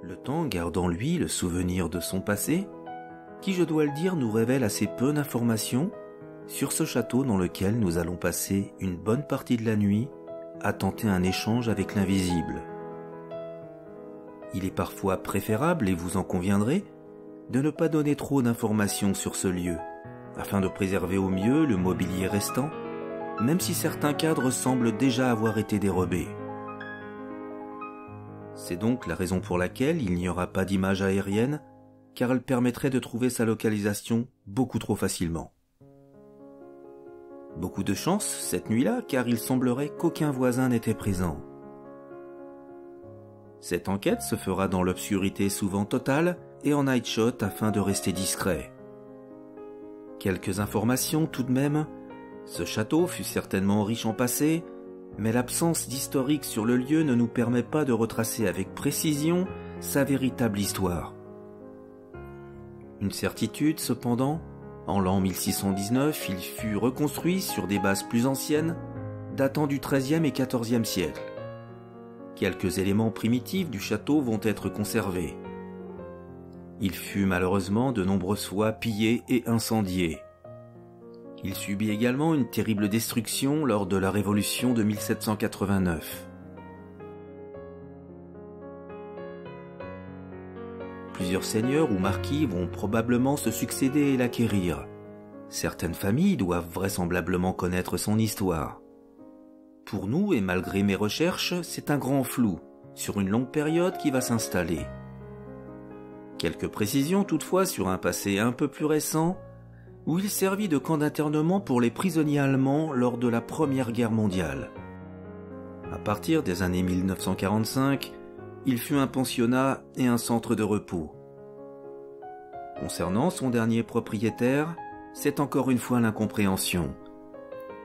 Le temps garde en lui le souvenir de son passé, qui, je dois le dire, nous révèle assez peu d'informations sur ce château dans lequel nous allons passer une bonne partie de la nuit à tenter un échange avec l'invisible. Il est parfois préférable, et vous en conviendrez, de ne pas donner trop d'informations sur ce lieu, afin de préserver au mieux le mobilier restant, même si certains cadres semblent déjà avoir été dérobés. C'est donc la raison pour laquelle il n'y aura pas d'image aérienne, car elle permettrait de trouver sa localisation beaucoup trop facilement. Beaucoup de chance cette nuit-là, car il semblerait qu'aucun voisin n'était présent. Cette enquête se fera dans l'obscurité souvent totale et en night shot afin de rester discret. Quelques informations tout de même. Ce château fut certainement riche en passé, mais l'absence d'historique sur le lieu ne nous permet pas de retracer avec précision sa véritable histoire. Une certitude cependant, en l'an 1619, il fut reconstruit sur des bases plus anciennes, datant du XIIIe et XIVe siècle. Quelques éléments primitifs du château vont être conservés. Il fut malheureusement de nombreuses fois pillé et incendié. Il subit également une terrible destruction lors de la Révolution de 1789. Plusieurs seigneurs ou marquis vont probablement se succéder et l'acquérir. Certaines familles doivent vraisemblablement connaître son histoire. Pour nous, et malgré mes recherches, c'est un grand flou, sur une longue période qui va s'installer. Quelques précisions toutefois sur un passé un peu plus récent, où il servit de camp d'internement pour les prisonniers allemands lors de la Première Guerre mondiale. À partir des années 1945, il fut un pensionnat et un centre de repos. Concernant son dernier propriétaire, c'est encore une fois l'incompréhension.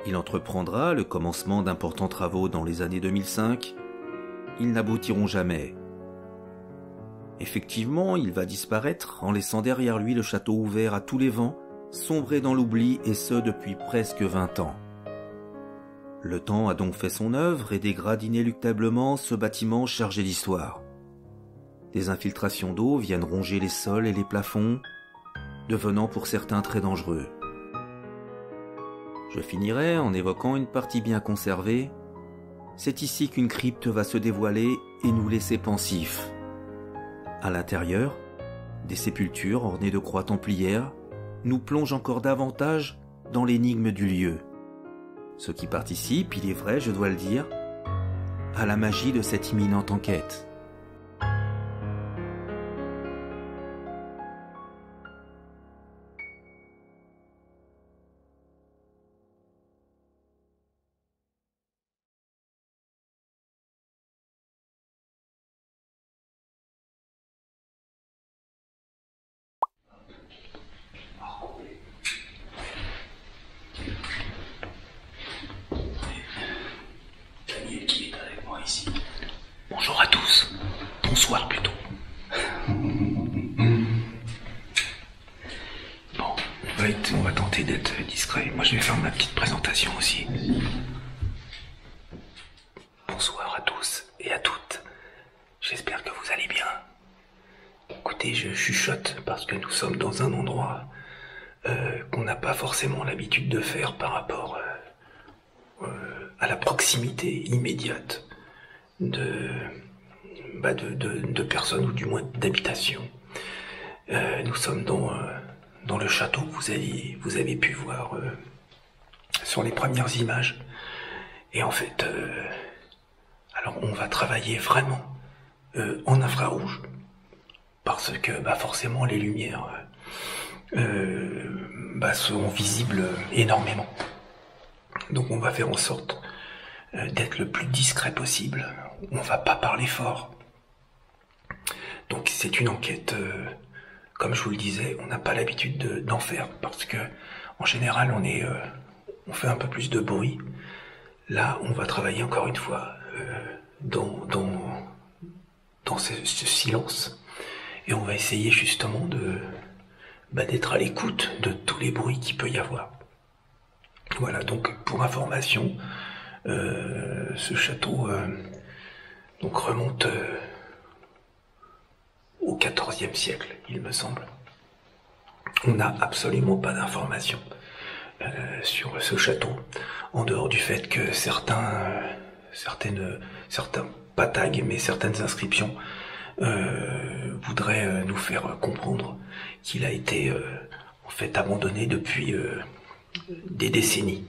Il entreprendra le commencement d'importants travaux dans les années 2005. Ils n'aboutiront jamais. Effectivement, il va disparaître en laissant derrière lui le château ouvert à tous les vents, sombré dans l'oubli et ce depuis presque 20 ans. Le temps a donc fait son œuvre et dégrade inéluctablement ce bâtiment chargé d'histoire. Des infiltrations d'eau viennent ronger les sols et les plafonds, devenant pour certains très dangereux. Je finirai en évoquant une partie bien conservée. C'est ici qu'une crypte va se dévoiler et nous laisser pensifs. À l'intérieur, des sépultures ornées de croix templières nous plongent encore davantage dans l'énigme du lieu. Ce qui participe, il est vrai, je dois le dire, à la magie de cette imminente enquête. Bonjour à tous. Bonsoir plutôt. Bon, on va tenter d'être discret. Moi je vais faire ma petite présentation aussi. Bonsoir à tous et à toutes. J'espère que vous allez bien. Écoutez, je chuchote parce que nous sommes dans un endroit qu'on n'a pas forcément l'habitude de faire par rapport à la proximité immédiate de personnes ou du moins d'habitations. Nous sommes dans le château que vous avez pu voir sur les premières images. Et en fait, alors on va travailler vraiment en infrarouge parce que forcément les lumières seront visibles énormément. Donc on va faire en sorte d'être le plus discret possible. On va pas parler fort. Donc c'est une enquête, comme je vous le disais, on n'a pas l'habitude d'en faire parce que en général on fait un peu plus de bruit. Là on va travailler encore une fois dans ce silence et on va essayer justement d'être à l'écoute de tous les bruits qu'il peut y avoir. Voilà, donc pour information, ce château donc remonte XIIIe siècle, il me semble. On n'a absolument pas d'informations sur ce château, en dehors du fait que certains pas tags, mais certaines inscriptions voudraient nous faire comprendre qu'il a été en fait abandonné depuis des décennies.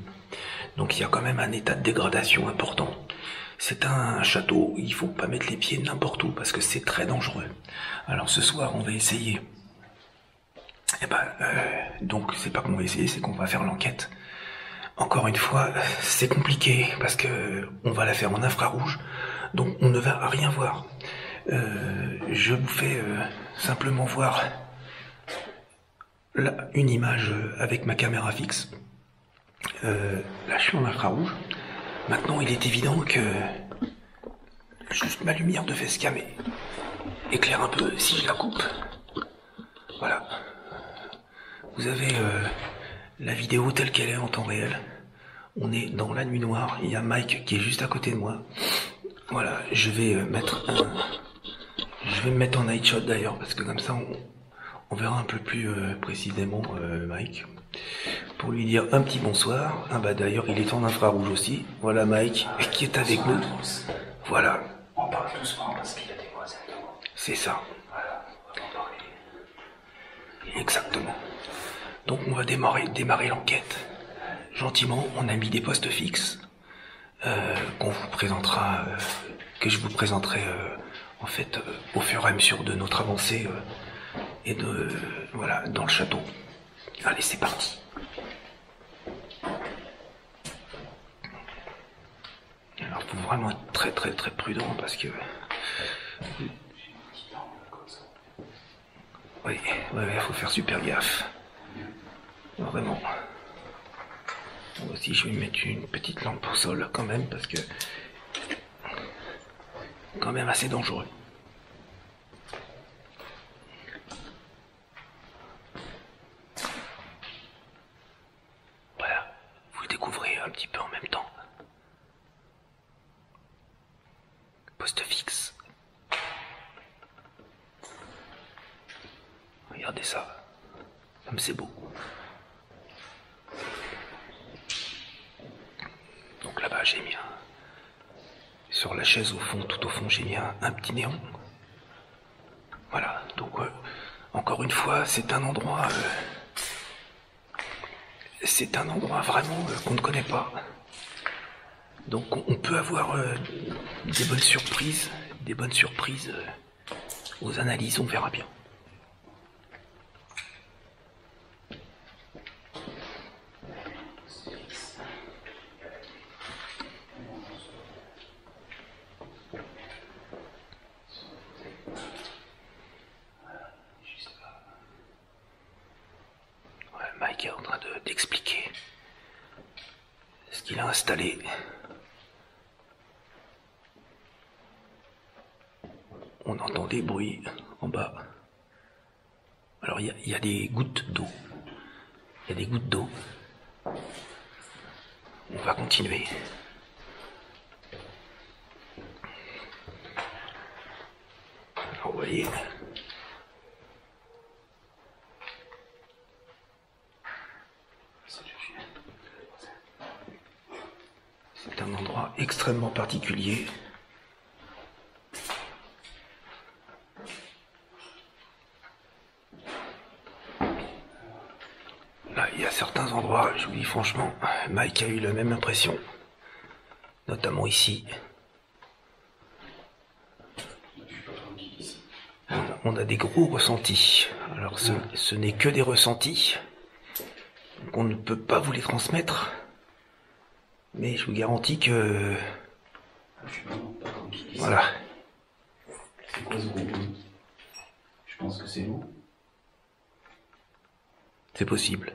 Donc il y a quand même un état de dégradation important. C'est un château, il faut pas mettre les pieds n'importe où parce que c'est très dangereux. Alors ce soir, on va essayer. Donc c'est pas qu'on va essayer, c'est qu'on va faire l'enquête. Encore une fois, c'est compliqué parce que on va la faire en infrarouge, donc on ne va rien voir. Je vous fais simplement voir là, une image avec ma caméra fixe. Là, je suis en infrarouge. Maintenant, il est évident que juste ma lumière de facecam éclaire un peu si je la coupe. Voilà. Vous avez la vidéo telle qu'elle est en temps réel. On est dans la nuit noire. Il y a Mike qui est juste à côté de moi. Voilà. Je vais me mettre en night shot d'ailleurs parce que comme ça, on verra un peu plus précisément Mike. Pour lui dire un petit bonsoir. Ah bah d'ailleurs il est en infrarouge aussi. Voilà Mike qui est avec nous. Voilà. On parle doucement parce qu'il y a des voisins devant. C'est ça. Voilà, on va en parler. Exactement. Donc on va démarrer l'enquête. Gentiment, on a mis des postes fixes qu'on vous présentera, que je vous présenterai en fait au fur et à mesure de notre avancée et voilà dans le château. Allez, c'est parti. Alors, faut vraiment être très très très prudent parce que... Oui, faut faire super gaffe. Vraiment. Moi aussi, je vais mettre une petite lampe au sol quand même parce que... quand même assez dangereux. Voilà, vous le découvrez un petit peu en même temps. Poste fixe. Regardez ça. Comme c'est beau. Donc là-bas, j'ai mis sur la chaise au fond, tout au fond, j'ai mis un petit néon. Voilà, donc encore une fois, c'est un endroit vraiment qu'on ne connaît pas. Donc on peut avoir des bonnes surprises aux analyses, on verra bien. Mike est en train d'expliquer ce qu'il a installé. On entend des bruits en bas. Alors il y a des gouttes d'eau. Il y a des gouttes d'eau. On va continuer. Alors vous voyez. C'est un endroit extrêmement particulier. Là, il y a certains endroits, je vous dis franchement, Mike a eu la même impression. Notamment ici. On a des gros ressentis. Alors ce n'est que des ressentis. Donc on ne peut pas vous les transmettre. Mais je vous garantis que... Voilà. C'est quoi ce gros bruit? Je pense que c'est l'eau. C'est possible.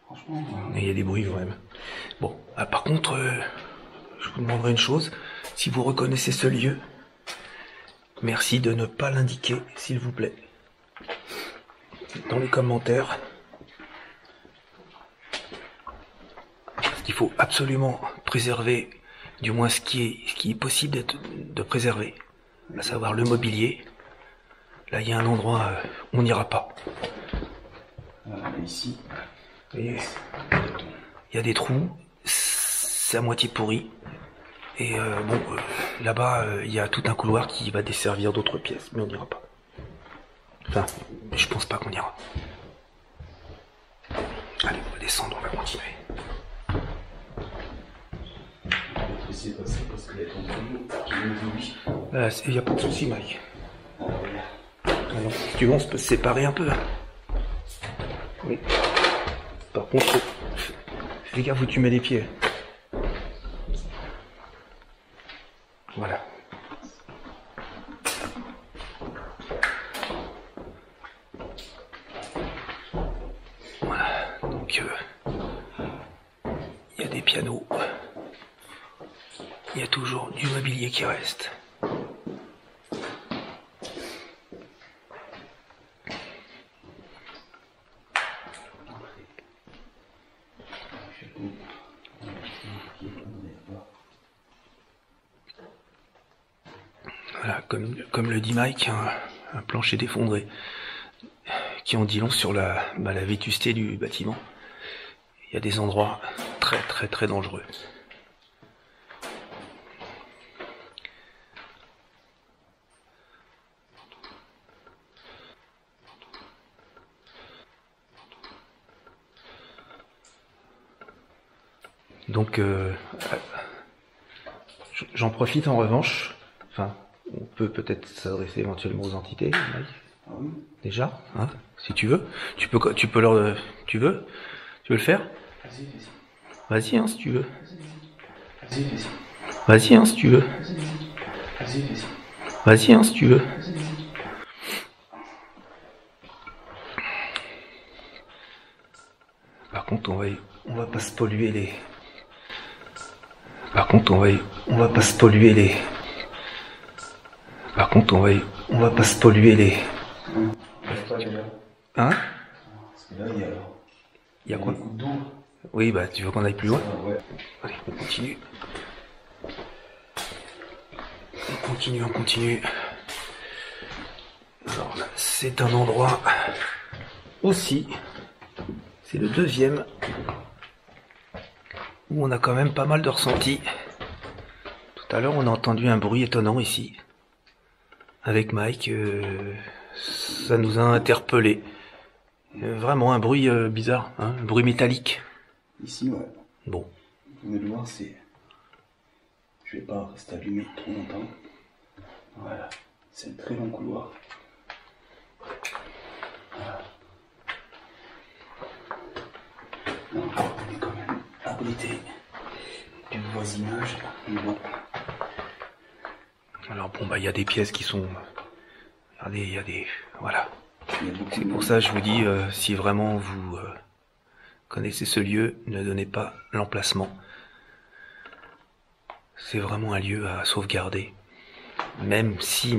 Franchement, Il y a des bruits quand même. Bon, par contre, je vous demanderai une chose. Si vous reconnaissez ce lieu, merci de ne pas l'indiquer, s'il vous plaît. Dans les commentaires. Parce qu'il faut absolument préserver, du moins ce qui est possible de préserver. À savoir le mobilier. Là, il y a un endroit où on n'ira pas. Ici. Et il y a des trous. C'est à moitié pourri. Et là-bas, il y a tout un couloir qui va desservir d'autres pièces, mais on n'ira pas. Enfin, je pense pas qu'on ira. Allez, on va descendre, on va continuer. Laissez passer parce qu'il y a ton truc qui nous dit oui. Il n'y a pas de souci, Mike. Alors, si tu veux, on peut se séparer un peu. Oui. Par contre, fais gaffe où tu mets les pieds. Voilà. Voilà. Donc, il y a des pianos. Il y a toujours du mobilier qui reste. Voilà, comme le dit Mike, un plancher défondré qui en dit long sur la vétusté du bâtiment. Il y a des endroits très très très dangereux. Donc, j'en profite en revanche. Enfin, on peut peut-être s'adresser éventuellement aux entités, Mike. Ah oui. Déjà, hein, si tu veux. Tu peux leur... Tu veux le faire? Vas-y, vas-y. Vas-y, hein, si tu veux. Vas-y, vas-y. Vas-y, hein, si tu veux. Vas-y, vas-y. Vas-y, hein, si tu veux. Par contre, on va pas se polluer les... Par contre, on va pas se polluer les... Par contre, on va pas se polluer les... Hein? Parce que là, Il y a quoi? des gouttes d'eau. Oui, bah, tu veux qu'on aille plus loin? Ah, ouais. Allez, on continue. On continue. Alors là, c'est un endroit aussi, c'est le deuxième, où on a quand même pas mal de ressentis. Tout à l'heure, on a entendu un bruit étonnant ici. Avec Mike, ça nous a interpellés. Vraiment un bruit bizarre, hein, un bruit métallique. Ici, ouais. Bon. Vous venez de voir, c'est... Je vais pas rester allumé trop longtemps. Voilà. C'est un très long couloir. Voilà. Donc, on est quand même abrité du voisinage. Mais bon. Alors bon, bah il y a des pièces qui sont... Regardez, il y a des... Voilà. Il y a beaucoup C'est de pour monde. ça que je vous dis, si vraiment vous connaissez ce lieu, ne donnez pas l'emplacement. C'est vraiment un lieu à sauvegarder. Même si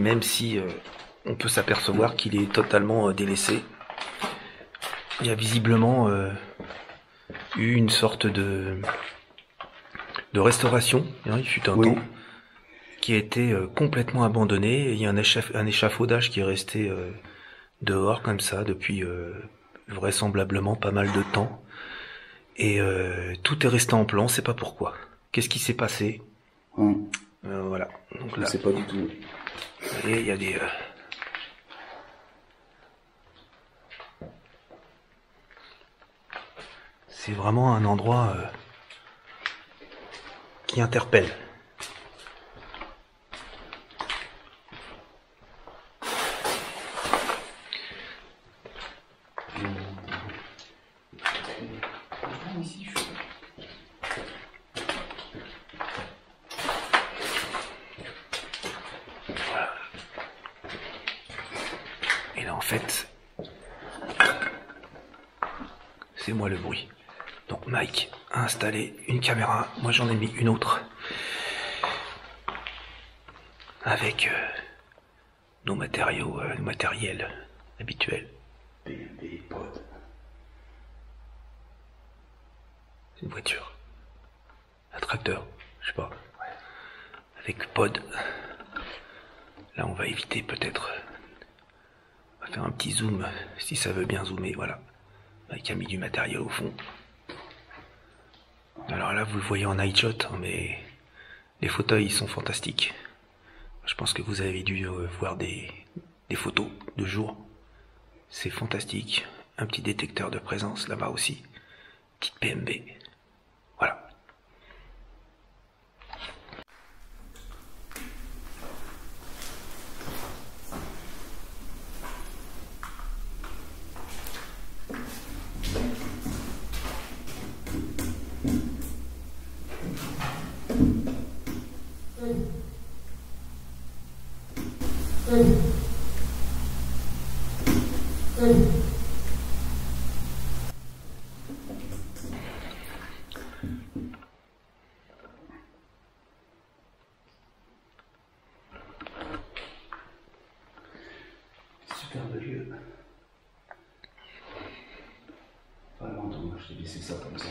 on peut s'apercevoir qu'il est totalement délaissé. Il y a visiblement eu une sorte de restauration, hein, il fut un Oui. temps, qui a été complètement abandonné. Et il y a un échafaudage qui est resté dehors comme ça depuis vraisemblablement pas mal de temps. Et tout est resté en plan, on sait pas pourquoi. Qu'est-ce qui s'est passé? Voilà. Donc Je là, sais pas du tout. vous voyez, il y a des... C'est vraiment un endroit qui interpelle. Ici, je suis... Et là, en fait, c'est moi le bruit. Donc Mike a installé une caméra, moi j'en ai mis une autre. avec nos matériaux, le matériel habituel. B&B, pod. C'est une voiture. Un tracteur, je sais pas. Avec pod. Là, on va éviter peut-être. On va faire un petit zoom, si ça veut bien zoomer, voilà. Avec a mis du matériel au fond. Alors là, vous le voyez en night shot, mais les fauteuils ils sont fantastiques. Je pense que vous avez dû voir des photos de jour. C'est fantastique. Un petit détecteur de présence là-bas aussi. Petite PMB. Voilà. Superbe lieu. Vraiment dommage de laisser ça comme ça.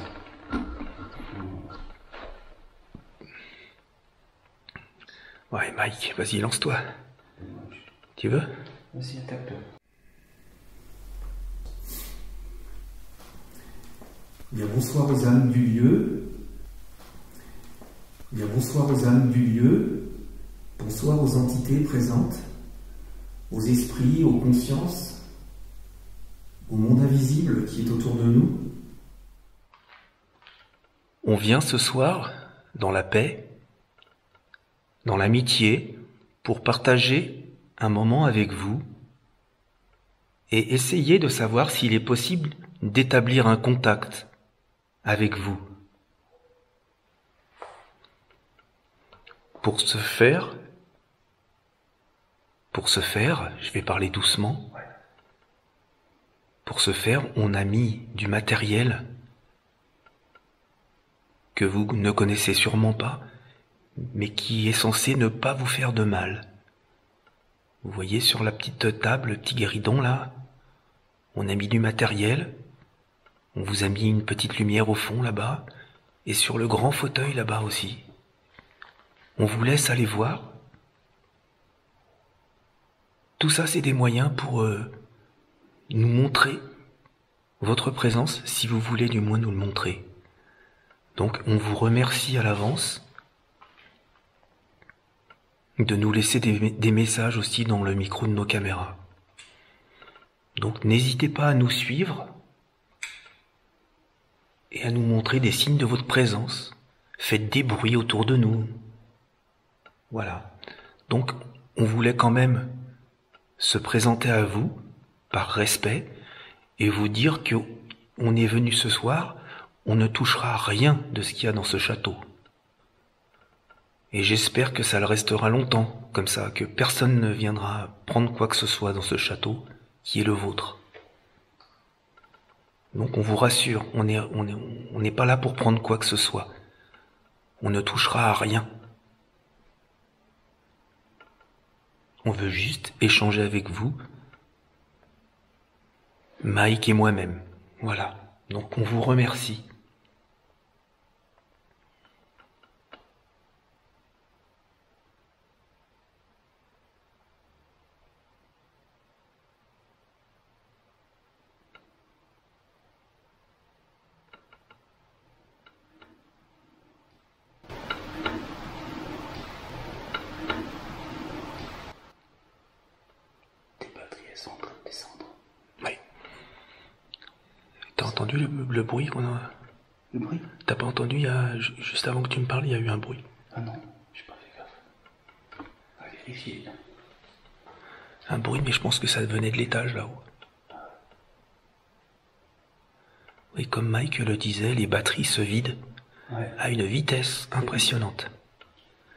Ouais, Mike, vas-y, lance-toi. Tu veux? Vas-y, attaque-toi. Bien, bonsoir aux âmes du lieu. Bien, bonsoir aux âmes du lieu. Bonsoir aux entités présentes, aux esprits, aux consciences, au monde invisible qui est autour de nous. On vient ce soir dans la paix, dans l'amitié, pour partager un moment avec vous et essayer de savoir s'il est possible d'établir un contact avec vous. Pour ce faire, je vais parler doucement. Pour ce faire, on a mis du matériel que vous ne connaissez sûrement pas, mais qui est censé ne pas vous faire de mal. Vous voyez sur la petite table, le petit guéridon là, on a mis du matériel, on vous a mis une petite lumière au fond là-bas, et sur le grand fauteuil là-bas aussi. On vous laisse aller voir. Tout ça, c'est des moyens pour nous montrer votre présence, si vous voulez du moins nous le montrer. Donc, on vous remercie à l'avance de nous laisser des messages aussi dans le micro de nos caméras. Donc, n'hésitez pas à nous suivre et à nous montrer des signes de votre présence. Faites des bruits autour de nous. Voilà. Donc, on voulait quand même se présenter à vous par respect et vous dire que on est venu ce soir, on ne touchera rien de ce qu'il y a dans ce château. Et j'espère que ça le restera longtemps, comme ça, que personne ne viendra prendre quoi que ce soit dans ce château qui est le vôtre. Donc on vous rassure, on n'est pas là pour prendre quoi que ce soit. On ne touchera à rien. On veut juste échanger avec vous, Mike et moi-même. Voilà. Donc on vous remercie. En train de descendre. Oui. T'as entendu le bruit qu'on a? Le bruit? T'as pas entendu, juste avant que tu me parles, il y a eu un bruit. Ah non, j'ai pas fait gaffe. On va vérifier. Un bruit, mais je pense que ça venait de l'étage là-haut. Oui, comme Mike le disait, les batteries se vident à une vitesse impressionnante.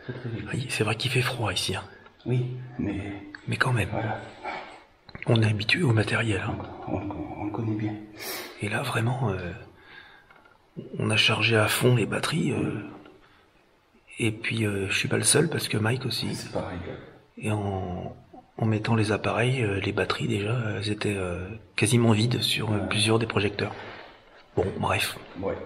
Très très vite. Oui, c'est vrai qu'il fait froid ici, hein. Oui, mais quand même. voilà. On est habitué au matériel. Hein. On le connaît bien. Et là, vraiment, on a chargé à fond les batteries Et puis je suis pas le seul parce que Mike aussi. C'est pareil. Et en mettant les appareils, les batteries déjà, elles étaient quasiment vides sur plusieurs des projecteurs. Bon, bref. Ouais.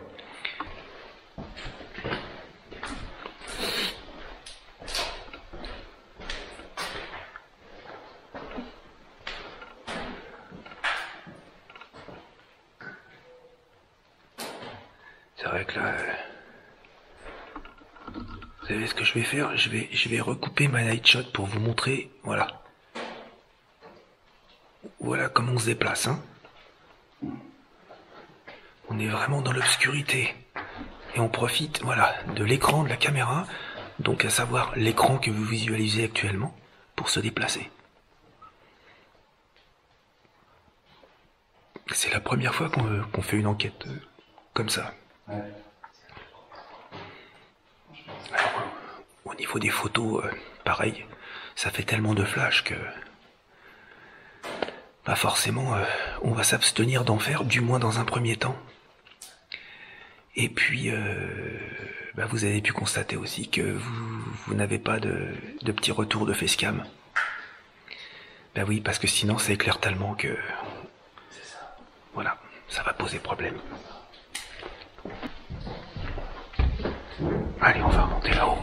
C'est vrai que là, vous savez ce que je vais faire? Je vais recouper ma night shot pour vous montrer, voilà. Voilà comment on se déplace, hein. On est vraiment dans l'obscurité. Et on profite, voilà, de l'écran de la caméra, donc à savoir l'écran que vous visualisez actuellement, pour se déplacer. C'est la première fois qu'on fait une enquête comme ça. Ouais. Alors, au niveau des photos, pareil, ça fait tellement de flash que... Bah forcément, on va s'abstenir d'en faire, du moins dans un premier temps. Et puis, bah vous avez pu constater aussi que vous n'avez pas de petits retours de facecam. Bah oui, parce que sinon ça éclaire tellement que... C'est ça. Voilà, ça va poser problème. Allez, on va remonter là-haut.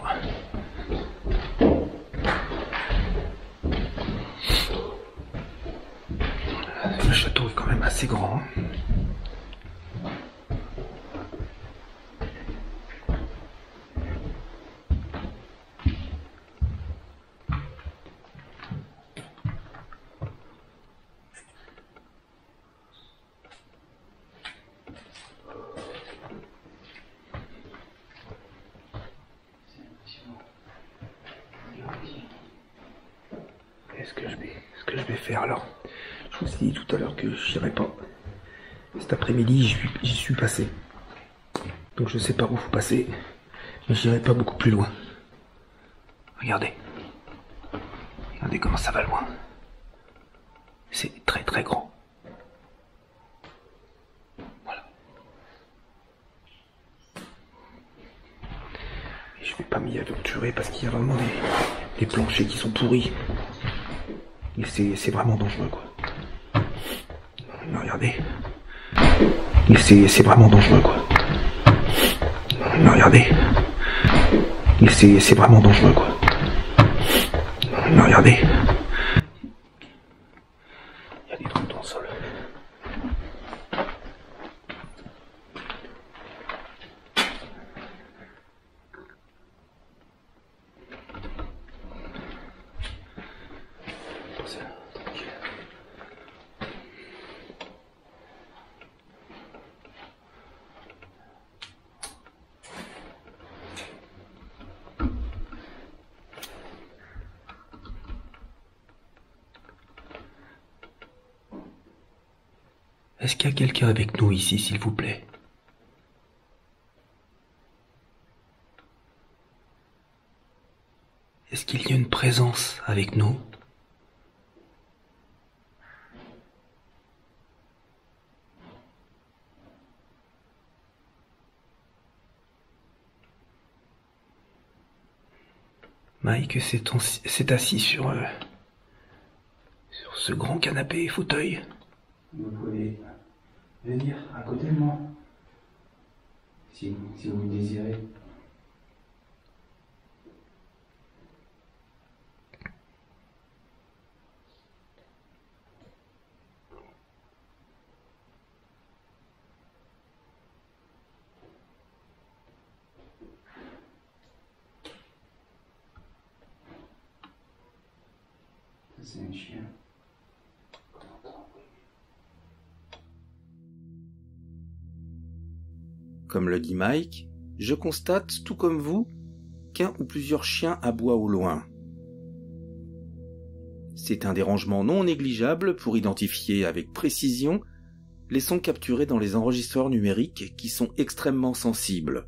Le château est quand même assez grand. Ce que je vais faire alors, je vous ai dit tout à l'heure que je n'irai pas. Cet après-midi, j'y suis passé. Donc je sais pas où faut passer, mais j'irai pas beaucoup plus loin. Regardez. Regardez comment ça va loin. C'est très très grand. Voilà. Et je vais pas m'y aventurer parce qu'il y a vraiment des planchers qui sont pourris. Et c'est vraiment dangereux, quoi. Non, regardez. Et c'est vraiment dangereux, quoi. Non, regardez. Et c'est vraiment dangereux, quoi. Non, regardez. Il y a des trous dans le sol. Est-ce qu'il y a quelqu'un avec nous ici, s'il vous plaît? Est-ce qu'il y a une présence avec nous? Mike s'est assis sur ce grand canapé et fauteuil. Vous pouvez venir à côté de moi, si vous le désirez. C'est un chien. Comme le dit Mike, je constate, tout comme vous, qu'un ou plusieurs chiens aboient au loin. C'est un dérangement non négligeable pour identifier avec précision les sons capturés dans les enregistreurs numériques qui sont extrêmement sensibles.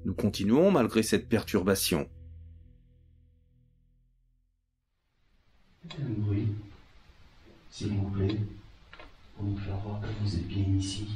Nous continuons malgré cette perturbation. Faites un bruit, s'il vous plaît, pour nous faire voir que vous êtes bien ici.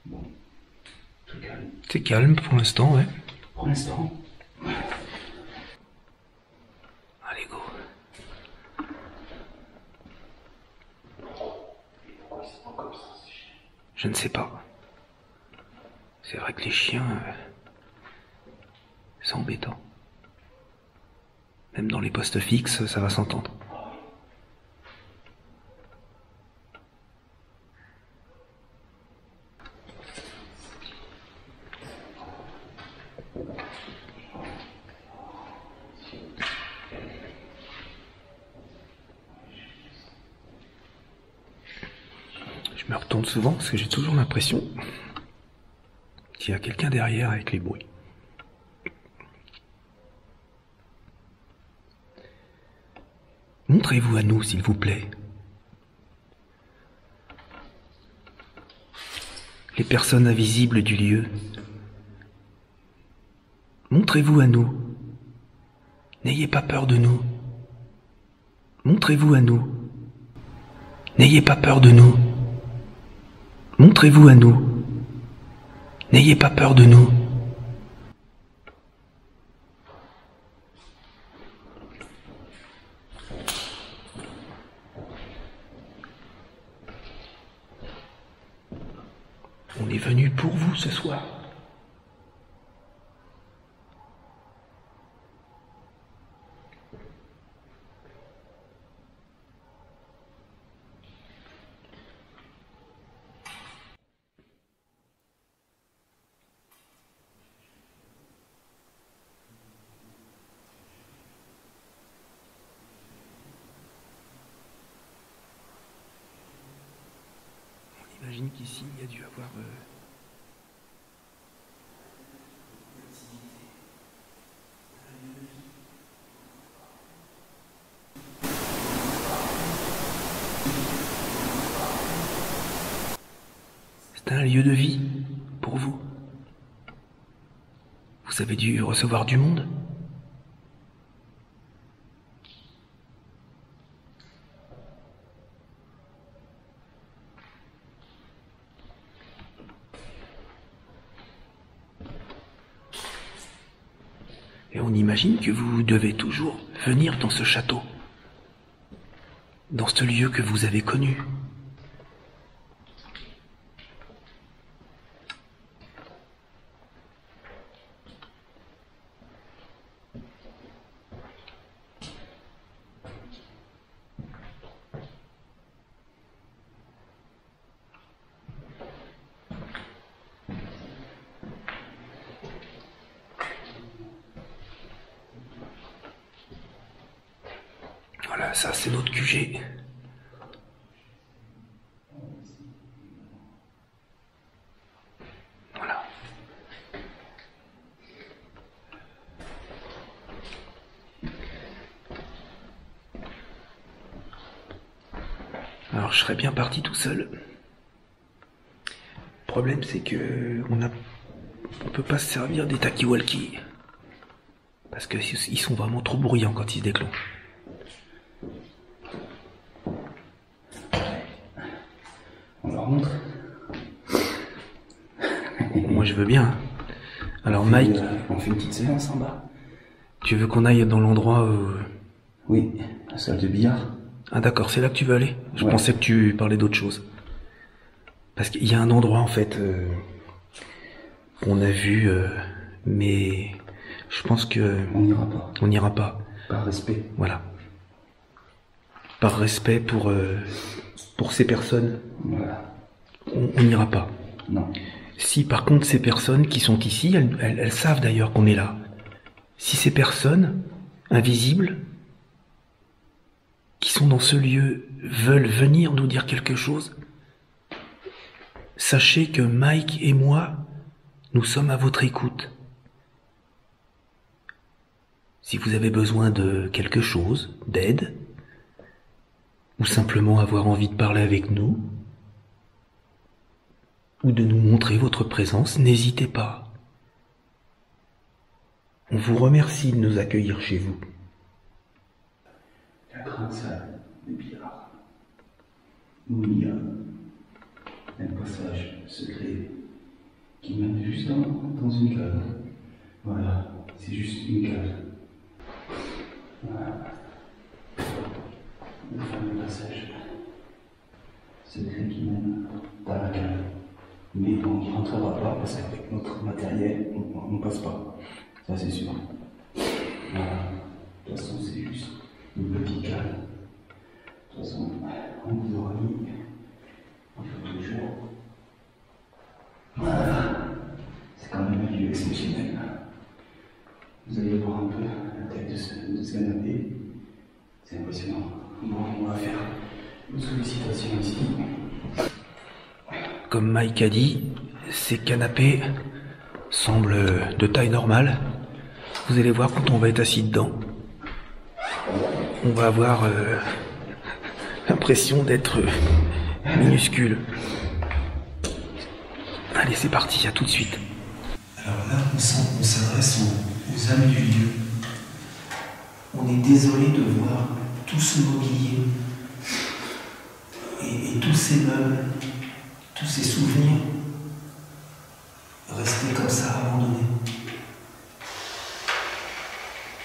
Bon, tout calme. C'est calme pour l'instant, ouais. Pour l'instant. Allez, go. Pourquoi ils sont comme ça, ces chiens? Je ne sais pas. C'est vrai que les chiens, c'est embêtant. Même dans les postes fixes, ça va s'entendre. Je me retourne souvent parce que j'ai toujours l'impression qu'il y a quelqu'un derrière avec les bruits. Montrez-vous à nous, s'il vous plaît. Les personnes invisibles du lieu. Montrez-vous à nous. N'ayez pas peur de nous. Montrez-vous à nous. N'ayez pas peur de nous. Montrez-vous à nous. N'ayez pas peur de nous. On est venu pour vous ce soir. J'imagine qu'ici, il y a dû avoir... C'est un lieu de vie pour vous. Vous avez dû recevoir du monde. Et on imagine que vous devez toujours venir dans ce château, dans ce lieu que vous avez connu. Voilà, ça c'est notre QG. Voilà. Alors je serais bien parti tout seul. Le problème c'est que on peut pas se servir des talkie-walkie. Parce que ils sont vraiment trop bruyants quand ils se déclenchent. On leur montre. Moi je veux bien. Alors Mike, on fait une petite séance en bas. tu veux qu'on aille dans l'endroit Oui, la salle de billard. Ah d'accord, c'est là que tu veux aller? Je Ouais. pensais que tu parlais d'autre chose. Parce qu'il y a un endroit en fait qu'on a vu, mais je pense que On n'ira pas. on n'ira pas. Par respect. Voilà. Par respect pour ces personnes, Voilà. on n'ira pas. Non. Si par contre ces personnes qui sont ici, elles savent d'ailleurs qu'on est là. Si ces personnes invisibles qui sont dans ce lieu veulent venir nous dire quelque chose, sachez que Mike et moi, nous sommes à votre écoute. Si vous avez besoin de quelque chose, d'aide, ou simplement avoir envie de parler avec nous, ou de nous montrer votre présence, n'hésitez pas. On vous remercie de nous accueillir chez vous. La grande salle de billard. Où il y a un passage secret qui mène juste dans une cave. Voilà, c'est juste une cave. Voilà. Le fameux passage secret qui mène dans la cave. Mais on n'y rentrera pas parce qu'avec notre matériel, on ne passe pas. Ça c'est sûr. Voilà. De toute façon, c'est juste une petite cave. De toute façon, on vous aura mis. Il faut toujours. Voilà. C'est quand même un lieu exceptionnel. Vous allez voir un peu la taille de ce canapé. C'est impressionnant. Bon, on va faire une sollicitation ici. Comme Mike a dit, ces canapés semblent de taille normale. Vous allez voir quand on va être assis dedans. On va avoir l'impression d'être minuscule. Allez, c'est parti, à tout de suite. Alors là, on s'adresse aux âmes du lieu. On est désolé de voir tout ce mobilier et tous ces meubles, tous ces souvenirs rester comme ça abandonnés.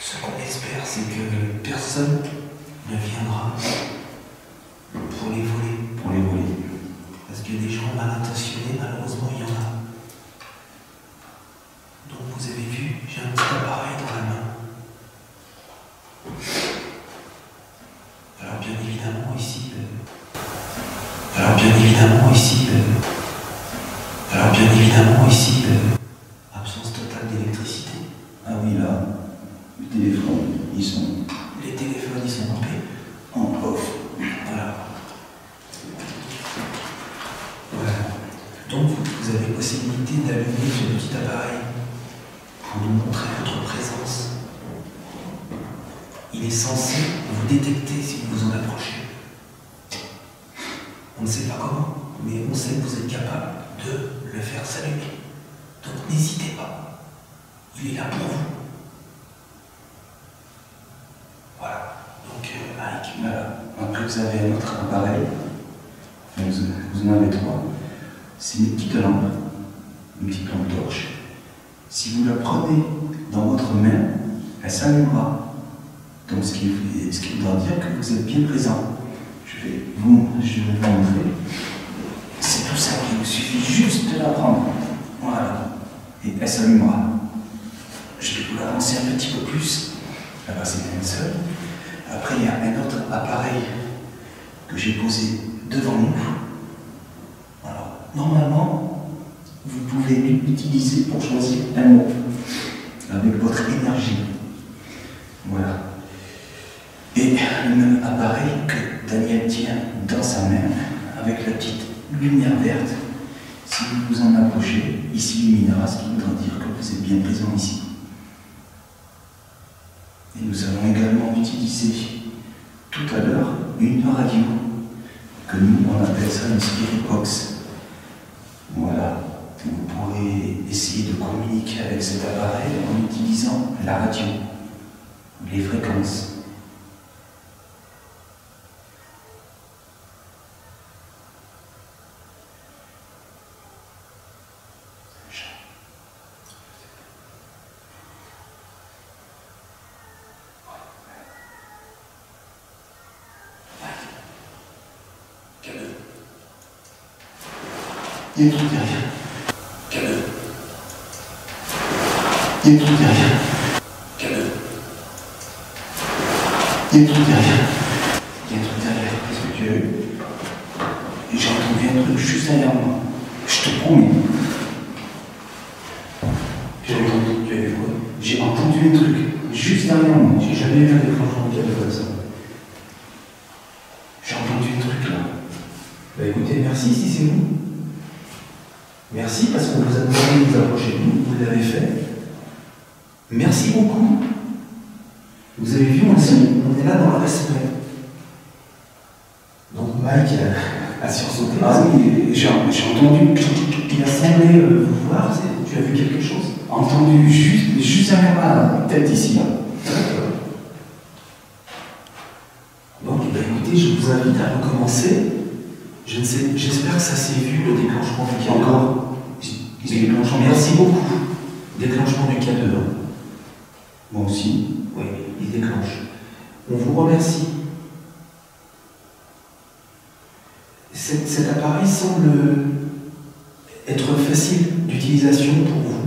Ce qu'on espère, c'est que personne ne viendra pour les voler. Pour les voler. Parce que des gens mal intentionnés, malheureusement, il y en a. Donc vous avez vu, j'ai un petit appareil dans la main. Alors bien évidemment ici, absence totale d'électricité. Ah oui, là, les téléphones, ils sont coupés. en off. Voilà. Donc vous avez possibilité d'allumer ce petit appareil pour nous montrer votre présence. Il est censé vous détecter si vous vous en approchez. On ne sait pas comment, mais on sait que vous êtes capable de le faire s'allumer. Donc n'hésitez pas. Il est là pour vous. Voilà. Donc Mike. Voilà. Après, vous avez un autre appareil. Enfin, vous en avez trois. C'est une petite lampe torche. Si vous la prenez dans votre main, elle s'allumera. Donc ce qui voudra dire que vous êtes bien présent. Je vais vous montrer. C'est tout ça, il vous suffit juste de la prendre. Voilà. Et elle s'allumera. Je vais vous l'avancer un petit peu plus. Là-bas, c'est un seul. Après, il y a un autre appareil que j'ai posé devant nous. Alors, normalement, vous pouvez l'utiliser pour choisir un mot avec votre énergie. Voilà. Et le même appareil que Daniel tient dans sa main avec la petite lumière verte. Si vous vous en approchez, il s'illuminera, ce qui voudra dire que vous êtes bien présent ici. Et nous allons également utiliser tout à l'heure une radio, que nous on appelle ça une spirit box. Voilà, vous pourrez essayer de communiquer avec cet appareil en utilisant la radio, les fréquences. Il y a un truc derrière. Calme. Il y a un truc derrière. Calme. Il y a un truc derrière. Il y a un truc derrière. Qu'est-ce que tu as eu? Et j'ai entendu un truc juste derrière moi. Je te promets. Tu as vu quoi? J'ai entendu un truc juste derrière moi. J'ai jamais vu un déclenchement de câble comme ça. J'ai entendu un truc là. Bah écoutez, merci si c'est vous. Merci parce qu'on vous a demandé de vous approcher de nous, vous l'avez fait. Merci beaucoup. Vous avez vu, on est là dans le respect. Donc Mike a sursauté. Ah oui, j'ai entendu. Il a semblé vous voir, tu as vu quelque chose? Entendu juste derrière ma tête ici là. D'accord. Bon, bah écoutez, je vous invite à recommencer. Je ne sais, j'espère que ça s'est vu le déclenchement du câble. Encore. Déclenchement. Merci beaucoup. Déclenchement du K2. Hein. Moi aussi. Oui, il déclenche. On vous remercie. Cet appareil semble être facile d'utilisation pour vous.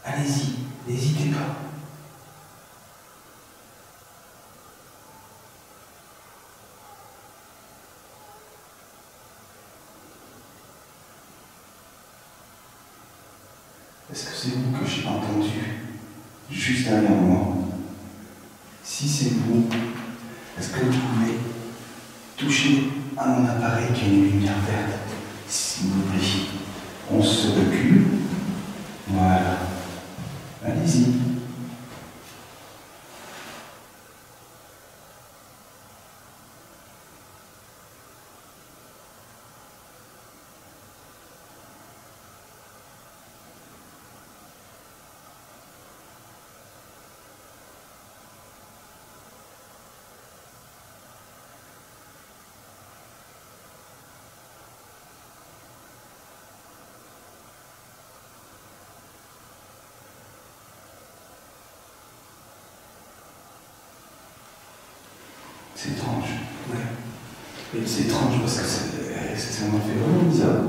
Allez-y, n'hésitez pas. Est-ce que c'est vous que j'ai entendu juste derrière moi? Si c'est vous, est-ce que vous pouvez toucher à mon appareil qui a une lumière verte? S'il vous plaît. On se recule. Voilà. Allez-y. C'est étrange. Ouais. C'est étrange parce que ça m'a fait vraiment bizarre.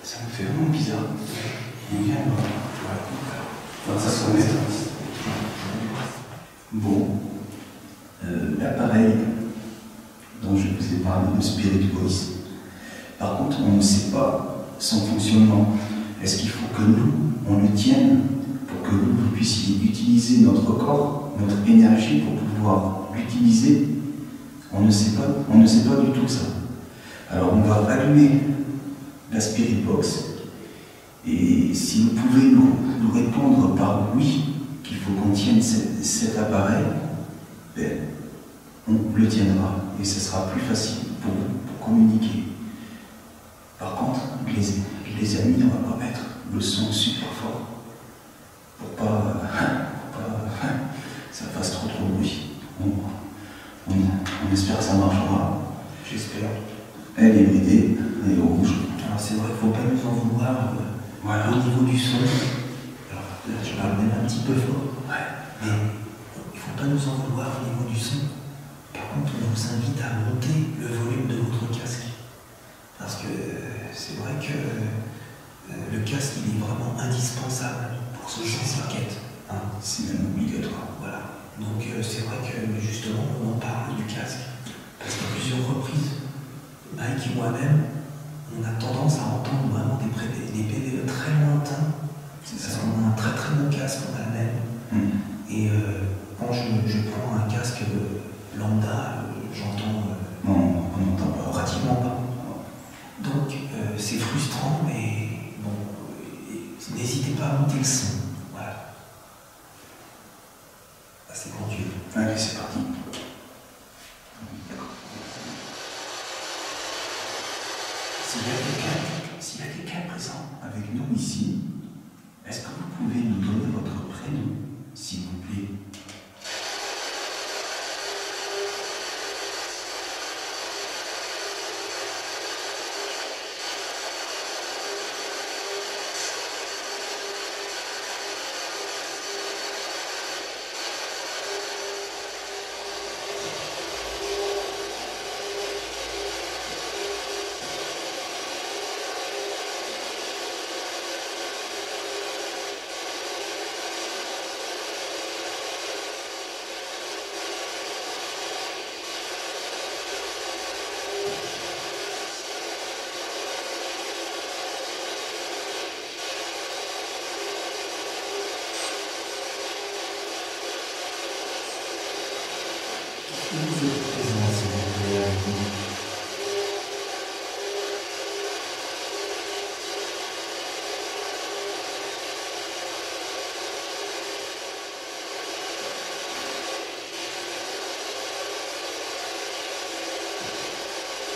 Ça me fait vraiment bizarre. On vient de voir. Enfin, ça se remet. Bon. L'appareil dont je vous ai parlé, le Spirit Voice. Par contre, on ne sait pas son fonctionnement. Est-ce qu'il faut que nous, on le tienne pour que vous puissiez utiliser notre corps, notre énergie pour pouvoir l'utiliser? On ne sait pas du tout ça. Alors on va allumer la Spirit Box et si vous pouvez nous répondre par oui qu'il faut qu'on tienne cet appareil, ben, on le tiendra et ce sera plus facile pour vous, pour communiquer. Par contre, les amis, on va pas mettre le son super fort pour pas ça fasse trop de bruit. On espère que ça marchera. J'espère. Elle est bridée, elle est rouge. Alors c'est vrai qu'il ne faut pas nous en vouloir Voilà. au niveau du son. Alors là, je parle même un petit peu fort. Ouais. Mais il ne faut pas nous en vouloir au niveau du son. Par contre, on vous invite à monter le volume de votre casque. Parce que c'est vrai que le casque, il est vraiment indispensable pour ce genre d'enquête. Hein. C'est même obligatoire. Voilà. Donc c'est vrai que justement, on en parle du casque. Parce qu'à plusieurs reprises, Mike et moi-même, on a tendance à entendre vraiment des PVE très lointains. C'est Parce ça. qu'on a un très très bon casque, on a le même. Et quand je prends un casque lambda, j'entends Non, on n'entend pas. pratiquement pas. Donc c'est frustrant, mais bon, n'hésitez pas à monter le son. Voilà. Ah, c'est conduit. Allez, c'est parti. S'il y a quelqu'un présent avec nous ici, est-ce que vous pouvez nous donner votre prénom, s'il vous plaît?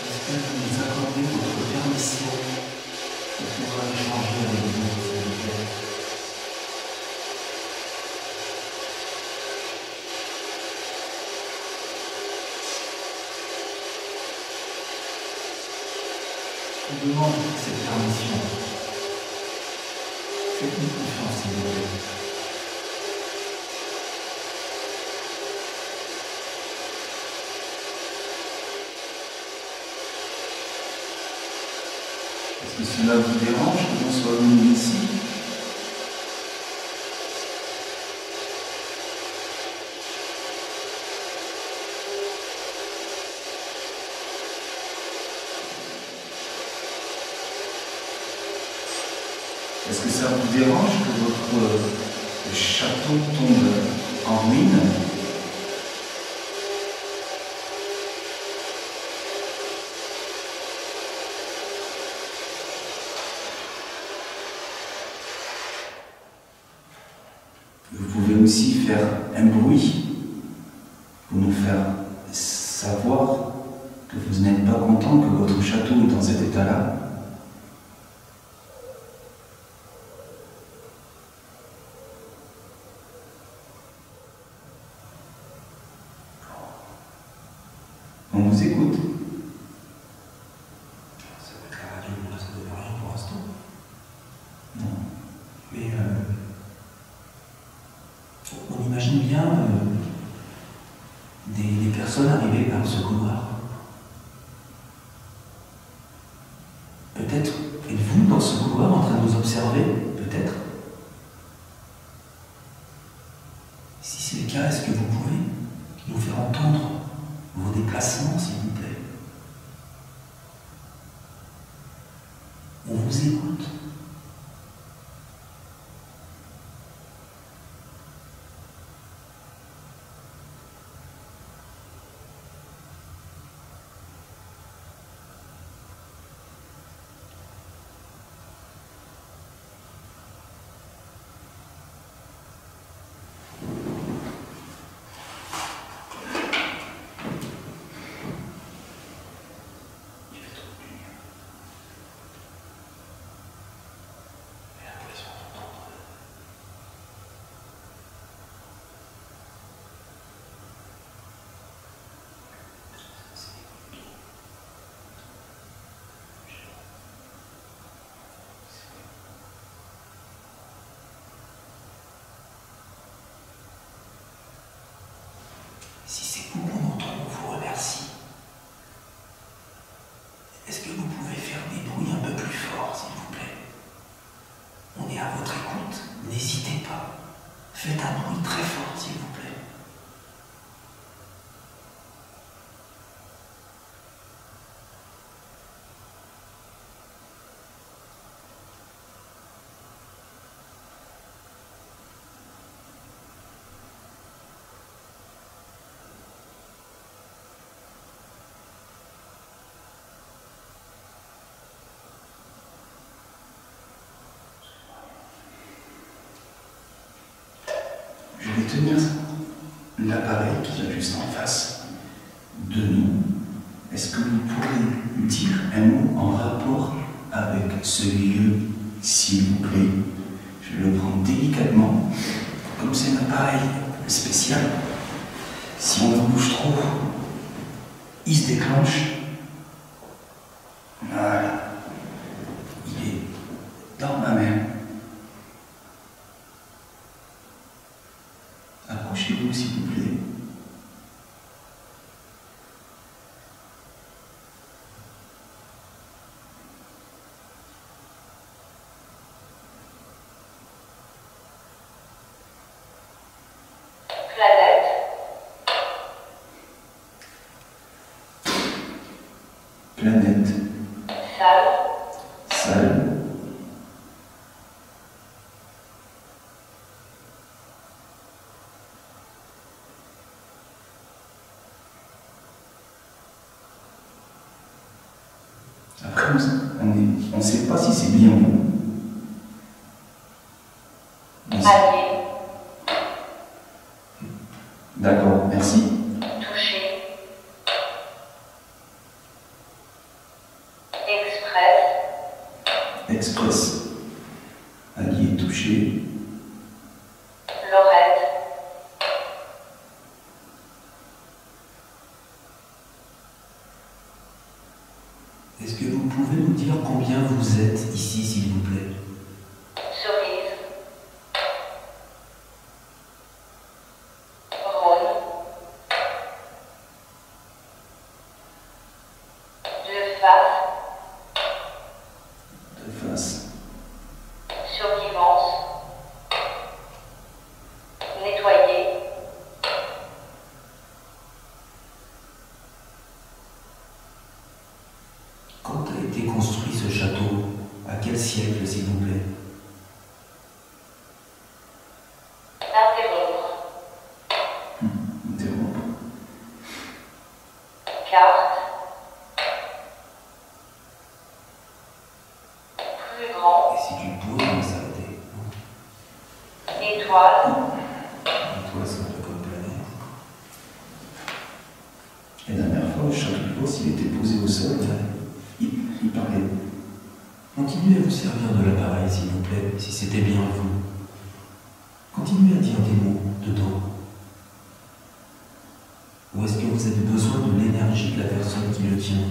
Est-ce que vous nous accordez votre permission pour pouvoir échanger avec vous, s'il vous plaît? Je vous demande cette permission. Faites-nous confiance, s'il vous plaît. Est-ce que cela vous dérange que l'on soit venu ici? Est-ce que ça vous dérange que votre château tombe en ruine? Vous pouvez aussi faire un bruit pour nous faire savoir que vous n'êtes pas content que votre château est dans cet état-là. On vous écoute. Ça peut être la radio, mais là, ça ne donne rien pour l'instant. Non. Mais on imagine bien des personnes arriver par ce couloir. Peut-être êtes-vous dans ce couloir en train de nous observer, peut-être. Si c'est le cas, est-ce que vous pouvez nous faire entendre vos déplacements, s'il vous plaît? On vous écoute. Si c'est vous qu'on entend, on vous remercie. Est-ce que vous pouvez faire des bruits un peu plus forts, s'il vous plaît? On est à votre écoute. N'hésitez pas. Faites un bruit très fort, s'il vous plaît. Je vais tenir l'appareil qui est juste en face de nous. Est-ce que vous pourrez dire un mot en rapport avec ce lieu, s'il vous plaît? Je vais le prendre délicatement. Comme c'est un appareil spécial, si on le bouge trop, il se déclenche. Voilà. Il est dans ma main. Approchez-vous, s'il vous plaît. Planète. Salle. Après, on ne sait pas si c'est bien vous. D'accord, merci. express. Allié touché. Lorette. Est-ce que vous pouvez nous dire combien vous êtes ici, s'il vous plaît? Cerise. Rhône. De face. De face. Survivance. Nettoyer. Quand a été construit ce château? À quel siècle, s'il vous plaît? Interrompre. Interrompre. Carte. Plus grand. Et si tu pouvais nous s'arrêter? Étoile. Et toi, c'est un peu comme planète. La dernière fois, le château de Vos, il était posé au sol. Il parlait. Continuez à vous servir de l'appareil, s'il vous plaît, si c'était bien vous. Continuez à dire des mots dedans. Ou est-ce que vous avez besoin de l'énergie de la personne qui le tient?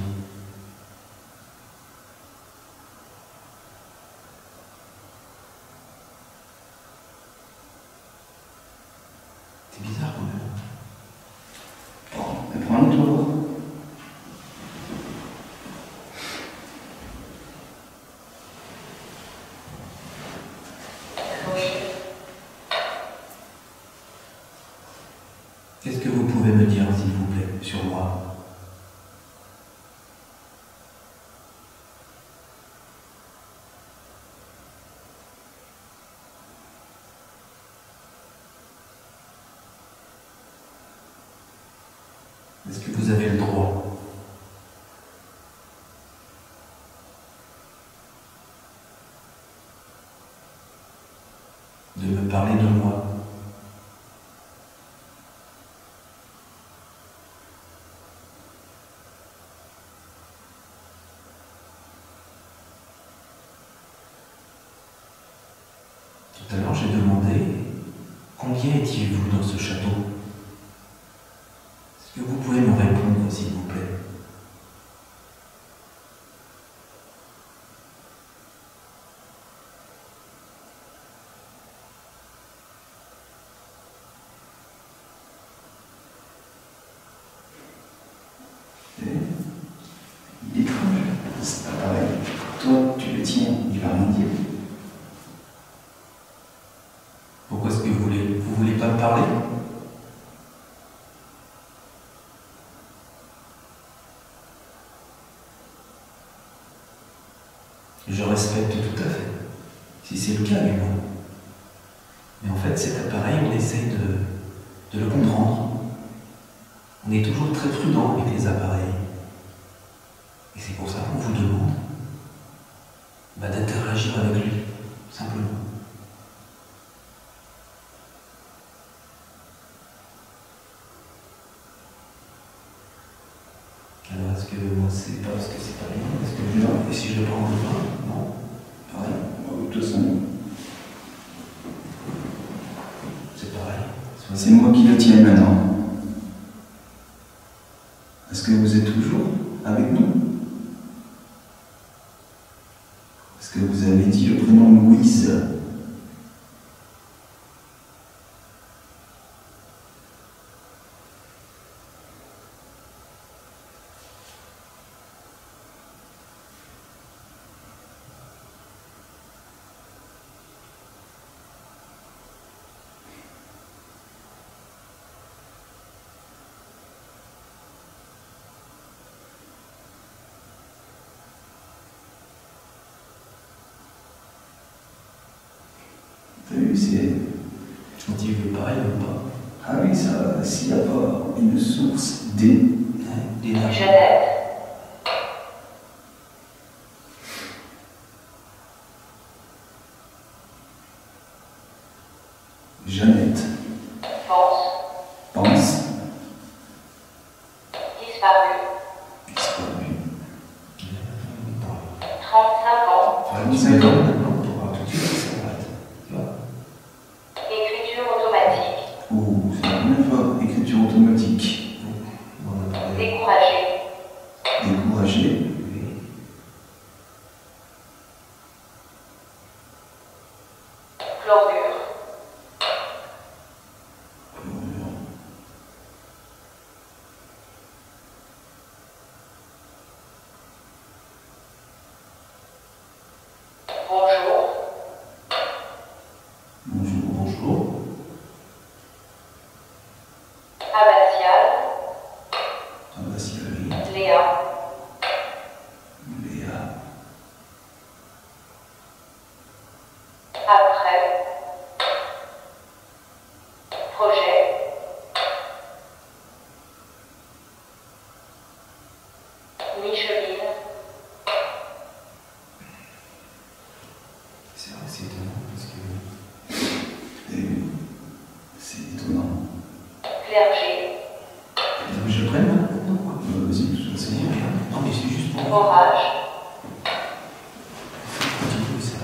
C'est bizarre quand même. Bon, prends un autre. Louise. Qu'est-ce que vous pouvez me dire, s'il vous plaît, sur moi? Est-ce que vous avez le droit de me parler de moi? Tout à l'heure, j'ai demandé combien étiez-vous dans ce château? Est-ce que vous pouvez me répondre, s'il vous plaît? Il est étrange, cet appareil. Toi, tu le tiens, il va rien dire. Pourquoi est-ce que vous voulez pas me parler? Je respecte tout à fait, si c'est le cas du moins. Mais en fait, cet appareil, on essaye de le comprendre. On est toujours très prudent avec les appareils. Et c'est pour ça qu'on vous demande d'interagir avec lui, simplement. Alors, est-ce que moi, c'est pas parce que c'est pas bien? Est-ce que je et si je le prends en main? Non. Pareil. De toute façon, C'est pareil. c'est moi qui le tiens maintenant. Est-ce que vous êtes toujours avec nous? Est-ce que vous avez dit le prénom Louise? T'as vu, c'est... On dit que pareil ou pas? Ah oui, ça, s'il n'y a pas une source D, L'énergie. Jeannette. Jeannette pense Disparu. disparu. 35 ans. pourra le dire maintenant, on pourra tout de suite ça s'arrête. Tu vois? Écriture automatique. Oh, c'est la première fois. Écriture automatique. On en a parlé. Découragé. Découragé. Oui. Chlorure. Bonjour. Bonjour, bonjour. Abbatial. Ah bah si, oui. Léa. Léa. Après. Projet. Micheline. C'est vrai que c'est étonnant parce que. Et c'est étonnant. Clergé. Tu veux que je le prenne maintenant quoi? Vas-y, de toute façon. C'est rien. Non, mais c'est juste pour. Orage. Continue, ça.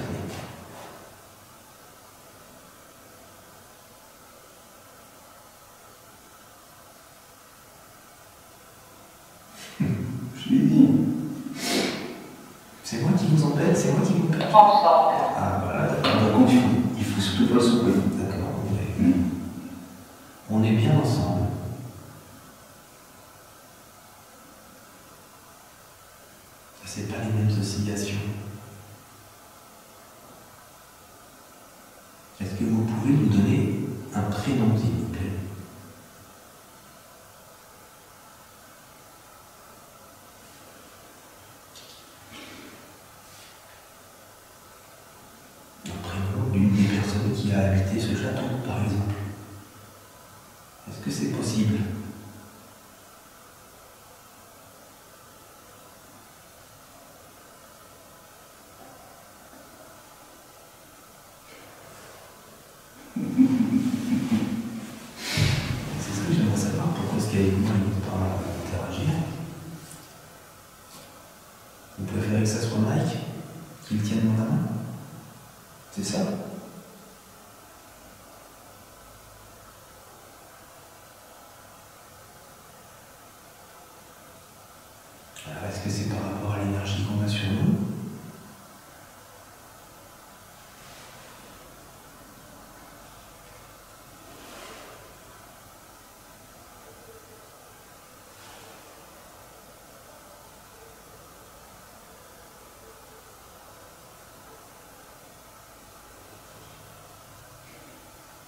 Je l'ai dit. C'est moi qui vous embête, c'est moi qui vous perds. Ensemble. Ah voilà, d'accord. Par contre, il faut surtout pas le secouer. D'accord, on est bien ensemble. C'est pas les mêmes oscillations. Est-ce que vous pouvez nous donner un prénom, s'il vous plaît? Un prénom d'une des personnes qui a habité ce château, par exemple. Est-ce que c'est possible? C'est ça que j'aimerais savoir. Pourquoi est-ce qu'avec moi, il ne peut pas interagir? Vous préférez que ça soit Mike qui le tienne dans la main? C'est ça? Alors, est-ce que c'est par rapport à l'énergie qu'on a sur nous?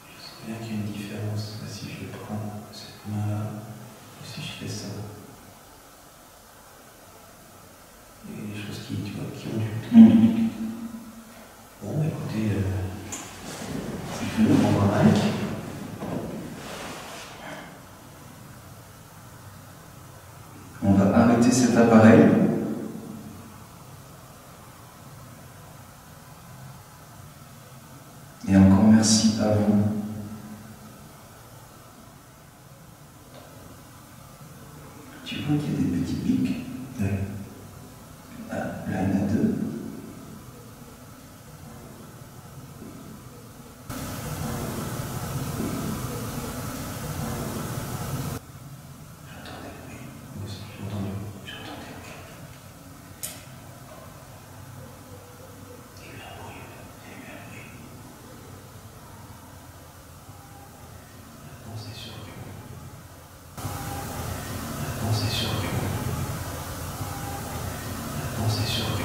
Je sens bien qu'il y a une différence là, si je prends cette main-là et si je fais ça. Il y a des choses qui, tu vois, qui ont du. Bon, bah, écoutez, si je vais prendre un mic. On va arrêter cet appareil. Et encore merci à vous. Tu vois qu'il y a des petits pics. Oui. Ah, là, il y en a deux. J'entendais, oui. Moi aussi, j'ai entendu. J'entendais, ok. Il y a eu un bruit. Il y a eu un bruit. Maintenant, c'est sûr que. Maintenant, c'est sûr que. Maintenant, c'est sûr que.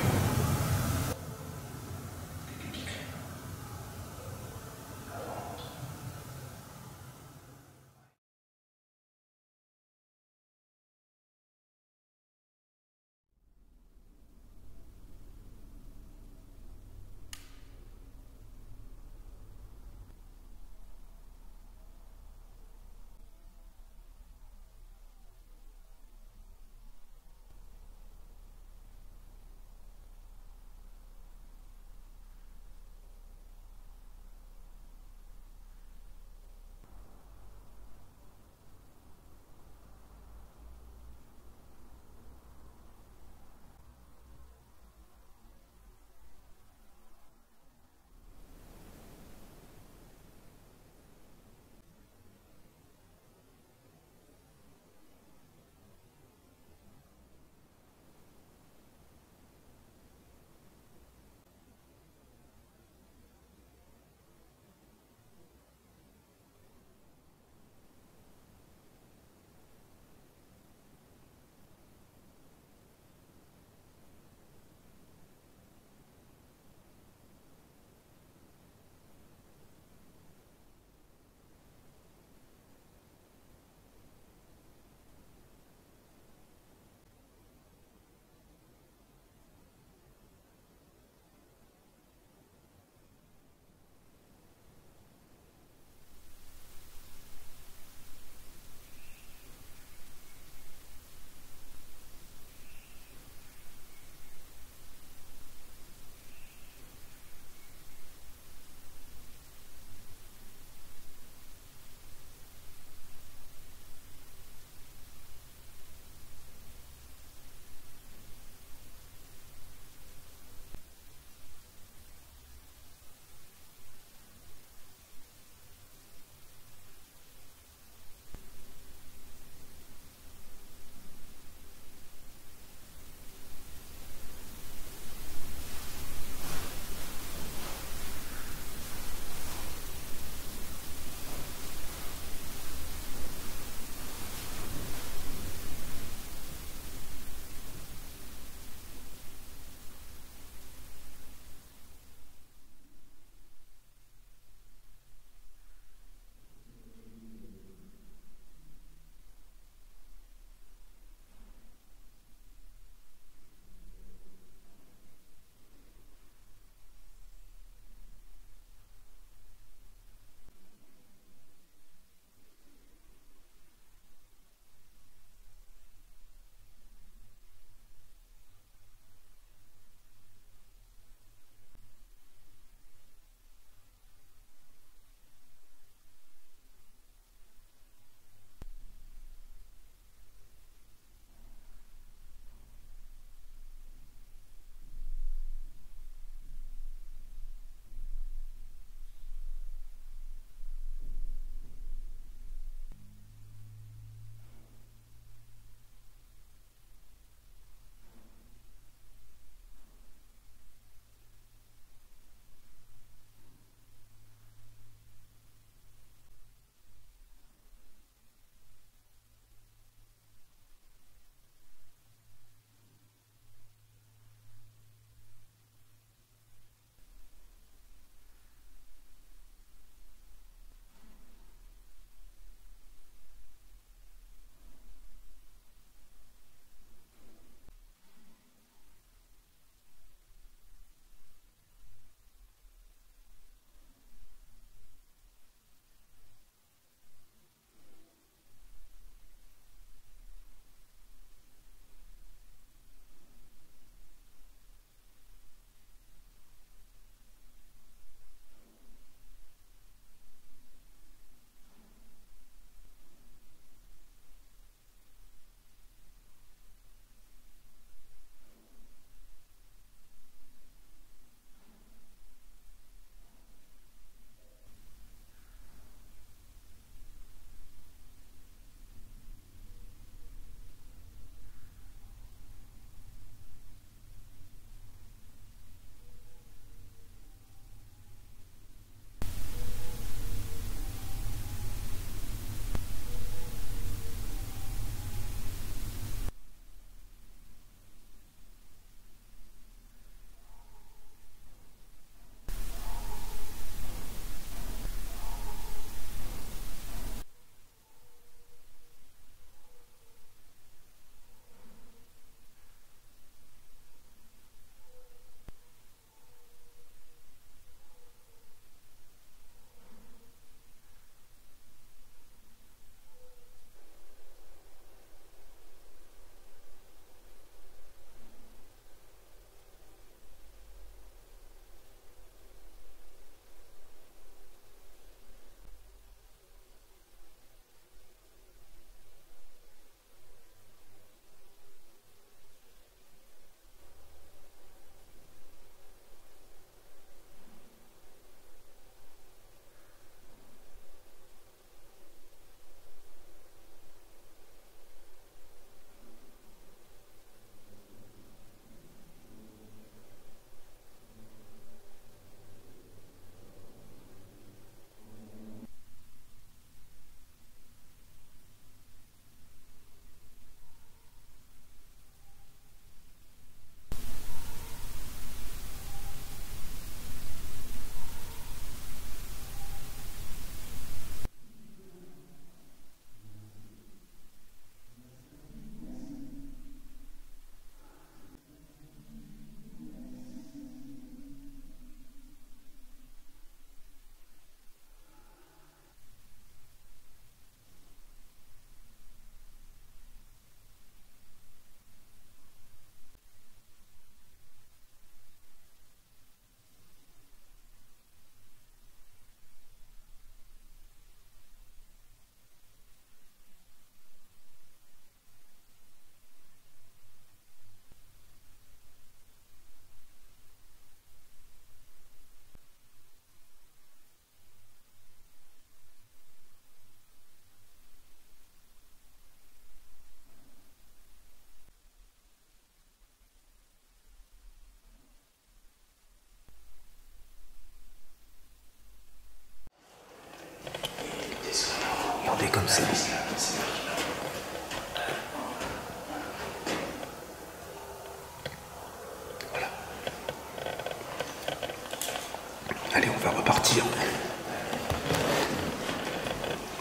partir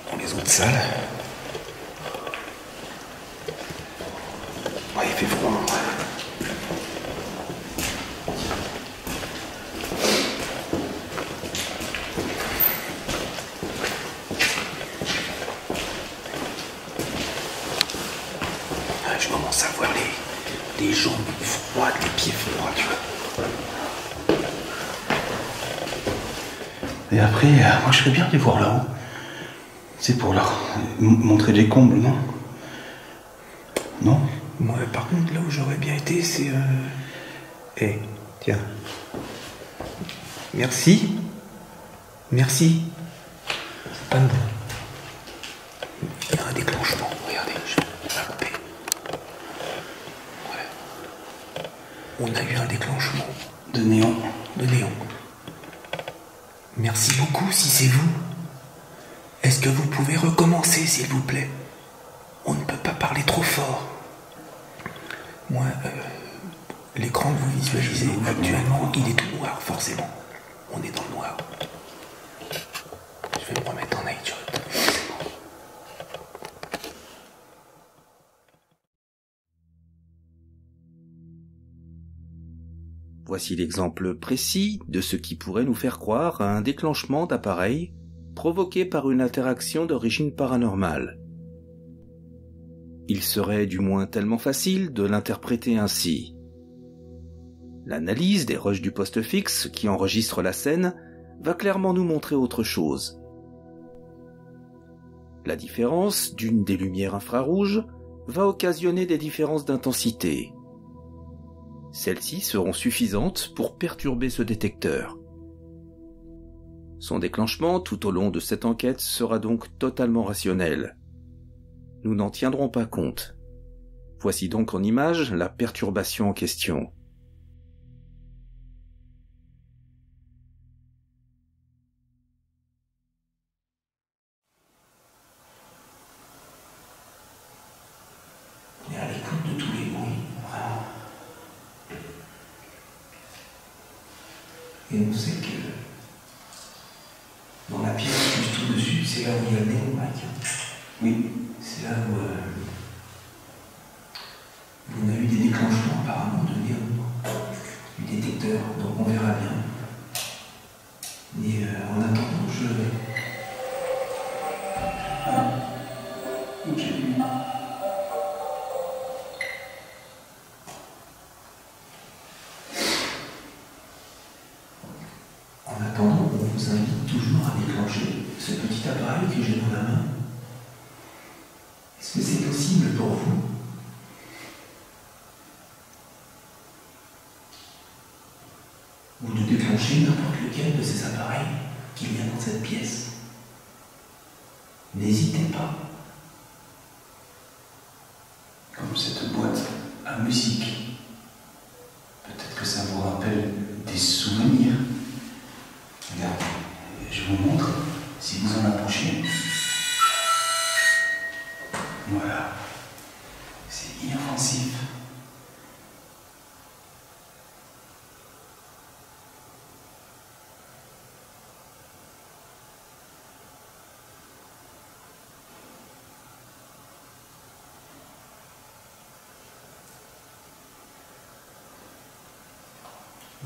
dans les autres salles. Ouais, il fait froid. Je commence à voir les jambes froides, les pieds froids, tu vois. Et après, moi je ferais bien de les voir là-haut. C'est pour leur montrer les combles, non? Non? Moi, par contre, là où j'aurais bien été, c'est... Eh, tiens. Merci. Merci. Pas de bon. Il y a un déclenchement. Regardez, je vais la couper. Ouais. On a eu un déclenchement. De néon. De néon. Merci beaucoup, si c'est vous. Est-ce que vous pouvez recommencer, s'il vous plaît? On ne peut pas parler trop fort. Moi, l'écran que vous visualisez actuellement, il est tout noir, forcément. On est dans le noir. Je vais me remettre en night shot. Voici l'exemple précis de ce qui pourrait nous faire croire à un déclenchement d'appareil provoqué par une interaction d'origine paranormale. Il serait du moins tellement facile de l'interpréter ainsi. L'analyse des rushs du poste fixe qui enregistre la scène va clairement nous montrer autre chose. La différence d'une des lumières infrarouges va occasionner des différences d'intensité. Celles-ci seront suffisantes pour perturber ce détecteur. Son déclenchement tout au long de cette enquête sera donc totalement rationnel. Nous n'en tiendrons pas compte. Voici donc en image la perturbation en question. On est à l'écoute de tous les bruits, vraiment. Et on sait que dans la pièce juste au-dessus, c'est là où il y a le néon, Mike. Oui, c'est là où on a eu des déclenchements apparemment de néon, du détecteur, donc on verra bien. Mais en attendant, En attendant, on vous invite toujours à déclencher ce petit appareil que j'ai dans la main. Est-ce que c'est possible pour vous? Ou de déclencher n'importe lequel de ces appareils qu'il y a dans cette pièce? N'hésitez pas. Comme cette boîte à musique. Peut-être que ça vous rappelle des souvenirs. Regardez, je vous montre, si vous en approchez. Voilà. C'est inoffensif.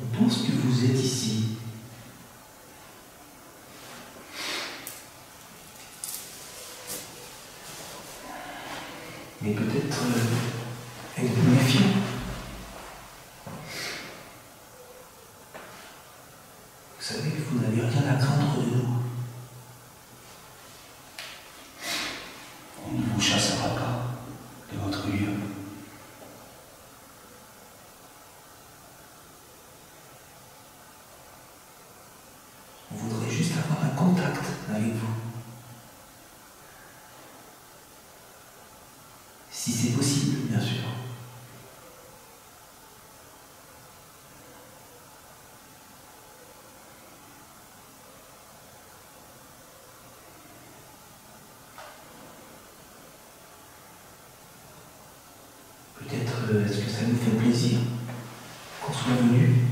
On pense que vous êtes ici. Mais peut-être êtes-vous méfiant. Vous savez, vous n'avez rien à craindre de nous. On ne vous chassera pas de votre lieu. On voudrait juste avoir un contact avec vous. Si c'est possible, bien sûr. Peut-être est-ce que ça nous fait plaisir qu'on soit venu?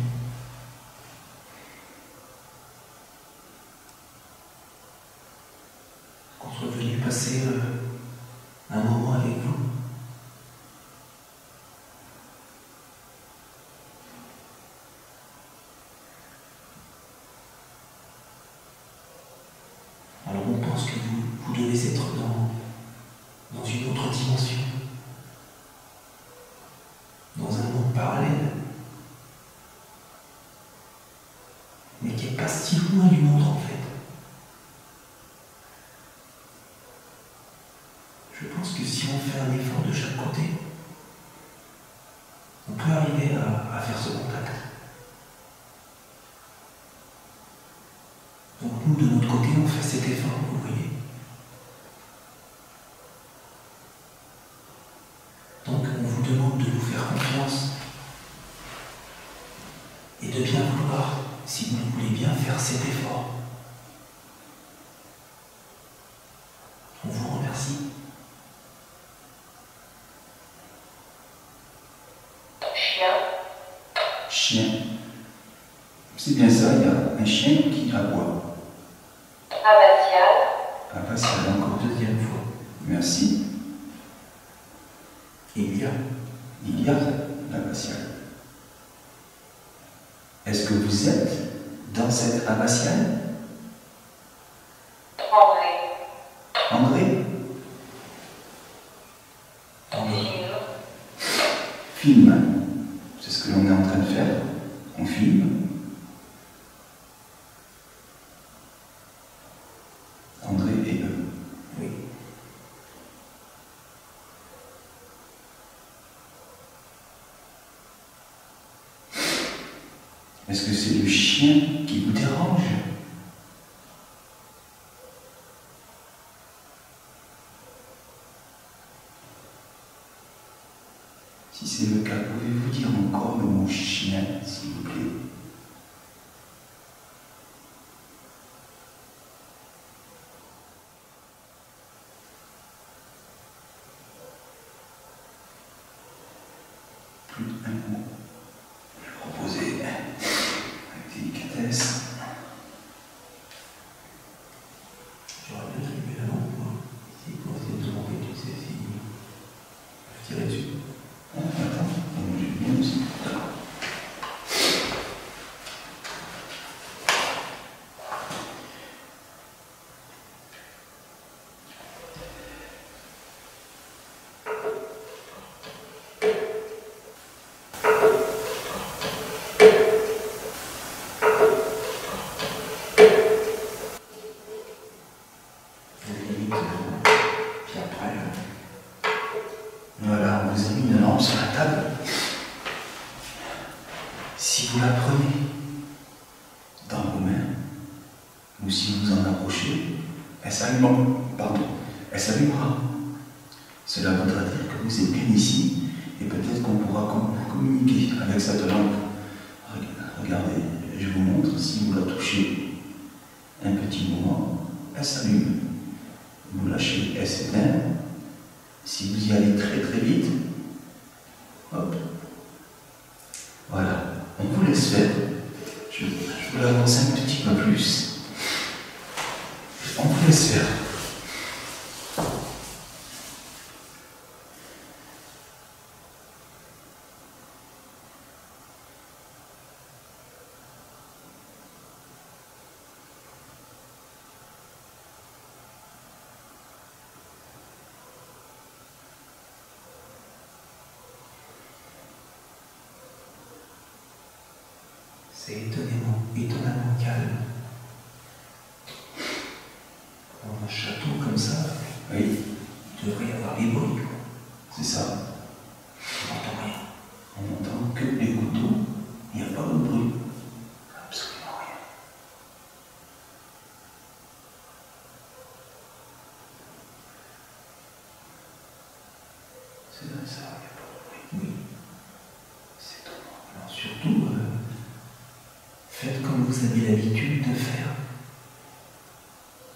pense que vous devez être dans une autre dimension, dans un monde parallèle, mais qui n'est pas si loin du nôtre en fait. Je pense que si on fait un effort de chaque côté, on peut arriver à faire ce contact. Donc nous, de notre côté, on fait cet effort, vous voyez. Donc on vous demande de nous faire confiance et de bien vouloir, si vous voulez bien, faire cet effort. On vous remercie. Chien. Chien. C'est bien ça, il y a un chien qui aboie. Abbatial. Ah bah c'est encore Deuxième fois. merci. Il y a. Il y a l'abbatiale. Est-ce que vous êtes dans cette abbatiale? André. André? Film. Film. C'est ce que l'on est en train de faire. On filme. André et eux. Oui. Est-ce que c'est le chien qui vous dérange? Si c'est le cas, pouvez-vous dire encore le mot chien, s'il vous plaît? Plus un mot. Je vais proposer avec délicatesse. J'aurais bien allumé la lampe, moi. Ici, pour essayer de demander, tu sais, si je tirais dessus. Ah, attends, j'ai bien aussi. Puis après, Voilà, on vous a mis une lampe sur la table. Si vous la prenez dans vos mains, ou si vous en approchez, elle s'allumera. Pardon, elle s'allumera. Cela voudra dire que vous êtes bien ici, et peut-être qu'on pourra communiquer avec cette lampe. Regardez, je vous montre, si vous la touchez un petit moment, elle s'allume. Vous lâchez, elle s'éteint. Si vous y allez très très vite, hop, voilà, on vous laisse faire. Je vous l'avance un petit peu plus. On vous laisse faire. c'est étonnamment calme. Dans un château comme ça, Oui, il devrait y avoir des bruits, quoi. c'est ça. On n'entend rien. On n'entend que les gouttes d'eau. Il n'y a pas de bruit. Absolument rien. C'est vrai ça, il n'y a pas de bruit. Oui. C'est étonnant. Alors surtout, faites comme vous avez l'habitude de faire.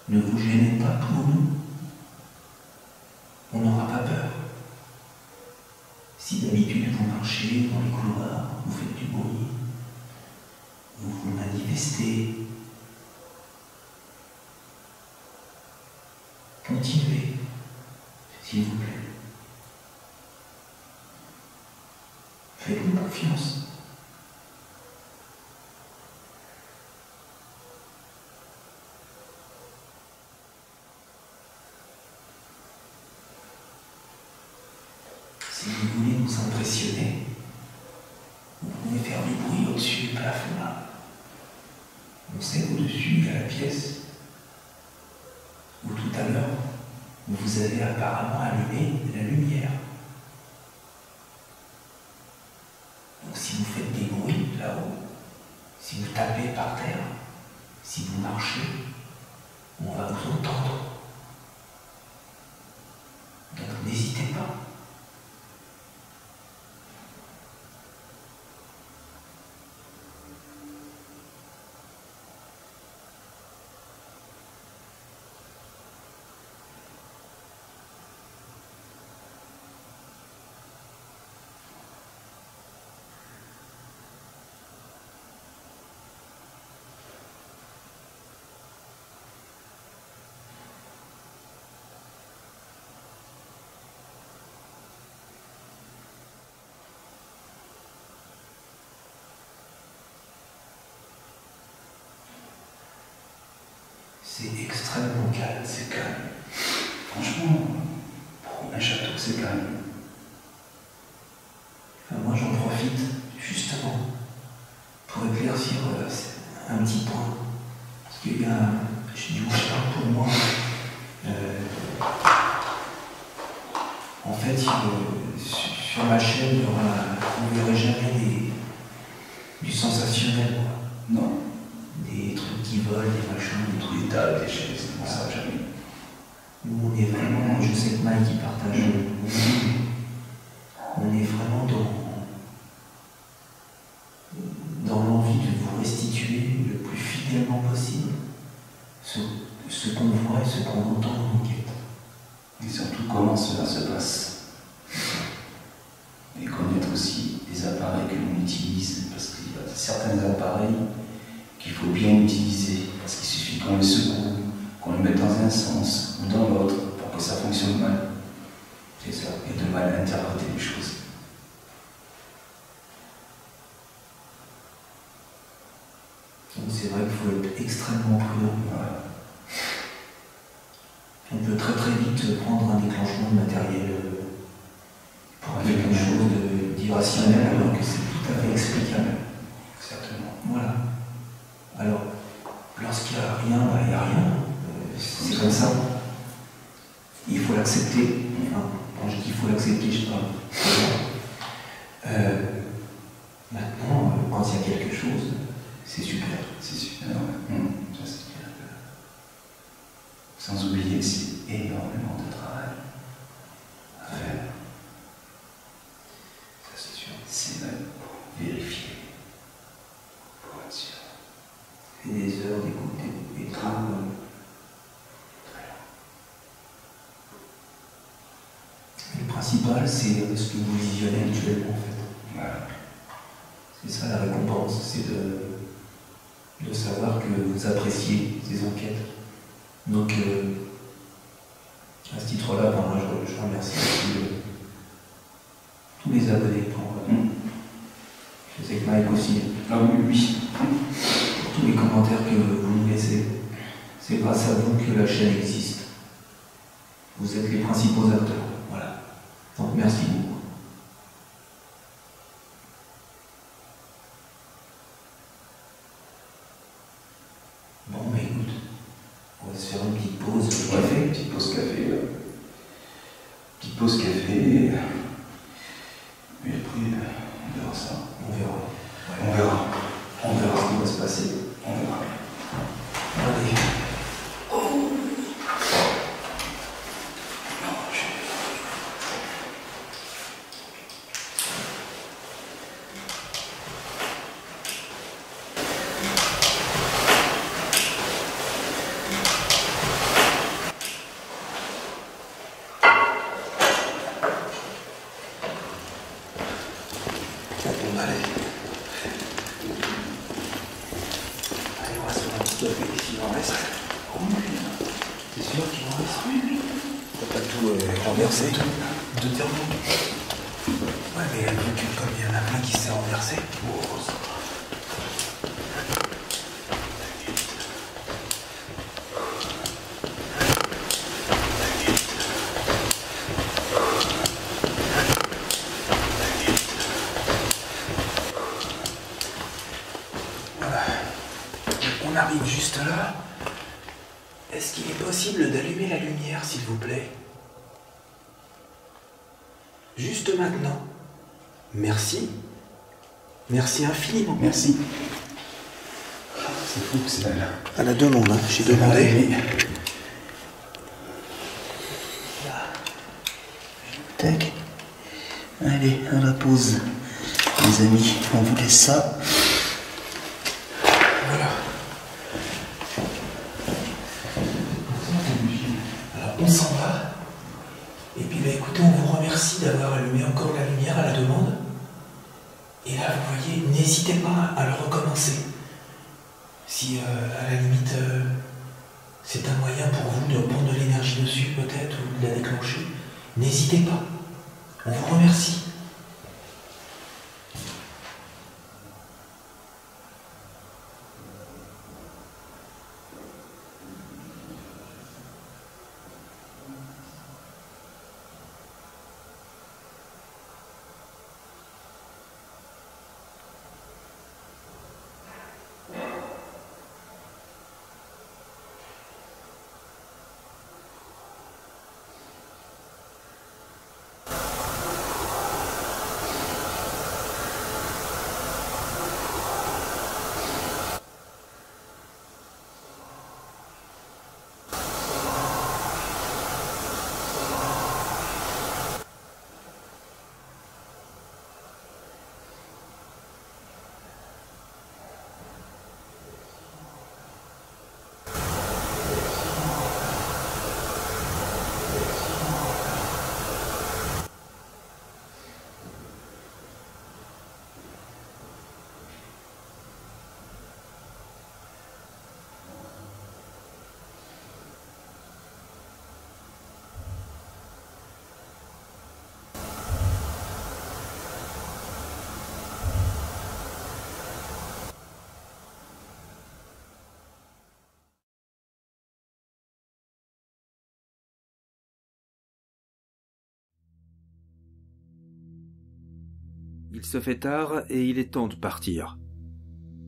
Ne vous gênez pas pour nous. On n'aura pas peur. Si d'habitude vous marchez dans les couloirs, vous faites du bruit, vous vous manifestez, continuez, s'il vous plaît. Faites-nous confiance. impressionner, vous pouvez faire du bruit au-dessus du plafond là. On sait qu'au-dessus, il y a la pièce où tout à l'heure, vous avez apparemment allumé la lumière. Donc si vous faites des bruits là-haut, si vous tapez par terre, si vous marchez, on va vous entendre. Donc n'hésitez pas. C'est extrêmement calme. C'est calme. Franchement, pour un château, c'est calme. Enfin, moi, j'en profite justement pour éclaircir un petit point. Parce qu'il y a, je dis pour moi, en fait, sur ma chaîne, on ne verrait jamais du sensationnel. Non. Des trucs qui volent, des machins, des trucs. Des tables, des chaises, non, ça jamais. Nous, on est vraiment, je sais que Mike qui partage, on est vraiment dans l'envie de vous restituer le plus fidèlement possible ce qu'on voit et ce qu'on entend en enquête. Et surtout comment cela se passe. Et connaître aussi les appareils que l'on utilise, parce qu'il y a certains appareils qu'il faut bien utiliser, parce qu'il suffit qu'on les secoue, qu'on les mette dans un sens ou dans l'autre pour que ça fonctionne mal. C'est ça, et de mal interpréter les choses. Donc c'est vrai qu'il faut être extrêmement prudent. Voilà. On peut très très vite prendre un déclenchement de matériel pour quelque chose d'irrationnel alors que c'est tout à fait explicable. Exactement. Voilà. Alors, lorsqu'il n'y a rien, il n'y a rien. C'est comme ça. Il faut l'accepter. Enfin, quand je dis qu'il faut l'accepter, je parle. Maintenant, quand il y a quelque chose, c'est super. C'est super, ouais. Ça, c'est clair. Sans oublier que c'est énormément de travail à faire. Ça, c'est sûr. C'est même pour vérifier. Pour être sûr. Et des heures d'écoute et travaux. Le principal, c'est ce que vous visionnez actuellement, en fait. Voilà. C'est ça la récompense, c'est de savoir que vous appréciez ces enquêtes. Donc, à ce titre-là, moi, je remercie aussi tous les abonnés pour. Je sais que Mike aussi. Ah oui, oui. Pour tous les commentaires que vous nous laissez. C'est grâce à vous que la chaîne existe. Vous êtes les principaux acteurs. Voilà. Donc, merci beaucoup. Bon, mais écoute, on va se faire une petite pause café. Petite pause café. Petite pause café. Et après, on verra ça. On verra. On verra. On verra ce qui va se passer. On verra. Allez. Allez, on va se faire un petit café s'il en reste. T'es sûr qu'il en reste? Oui. T'as pas tout renversé? De terre. Ouais, mais vu que comme il y en a plein qui s'est renversé. Oh, ça va. arrive juste là. Est-ce qu'il est possible d'allumer la lumière, s'il vous plaît? Juste maintenant. Merci. Merci infiniment. Merci. C'est fou, c'est là. À la demande, hein. J'ai demandé. Tac. Allez, à la pause. Les amis, on vous laisse ça. Voilà. Alors, on s'en va. Et puis, bah, écoutez, on vous remercie d'avoir allumé encore la lumière à la demande. Et là, vous voyez, n'hésitez pas à le recommencer. Si, à la limite, c'est un moyen pour vous de prendre de l'énergie dessus, peut-être, ou de la déclencher, n'hésitez pas. On vous remercie. Il se fait tard et il est temps de partir.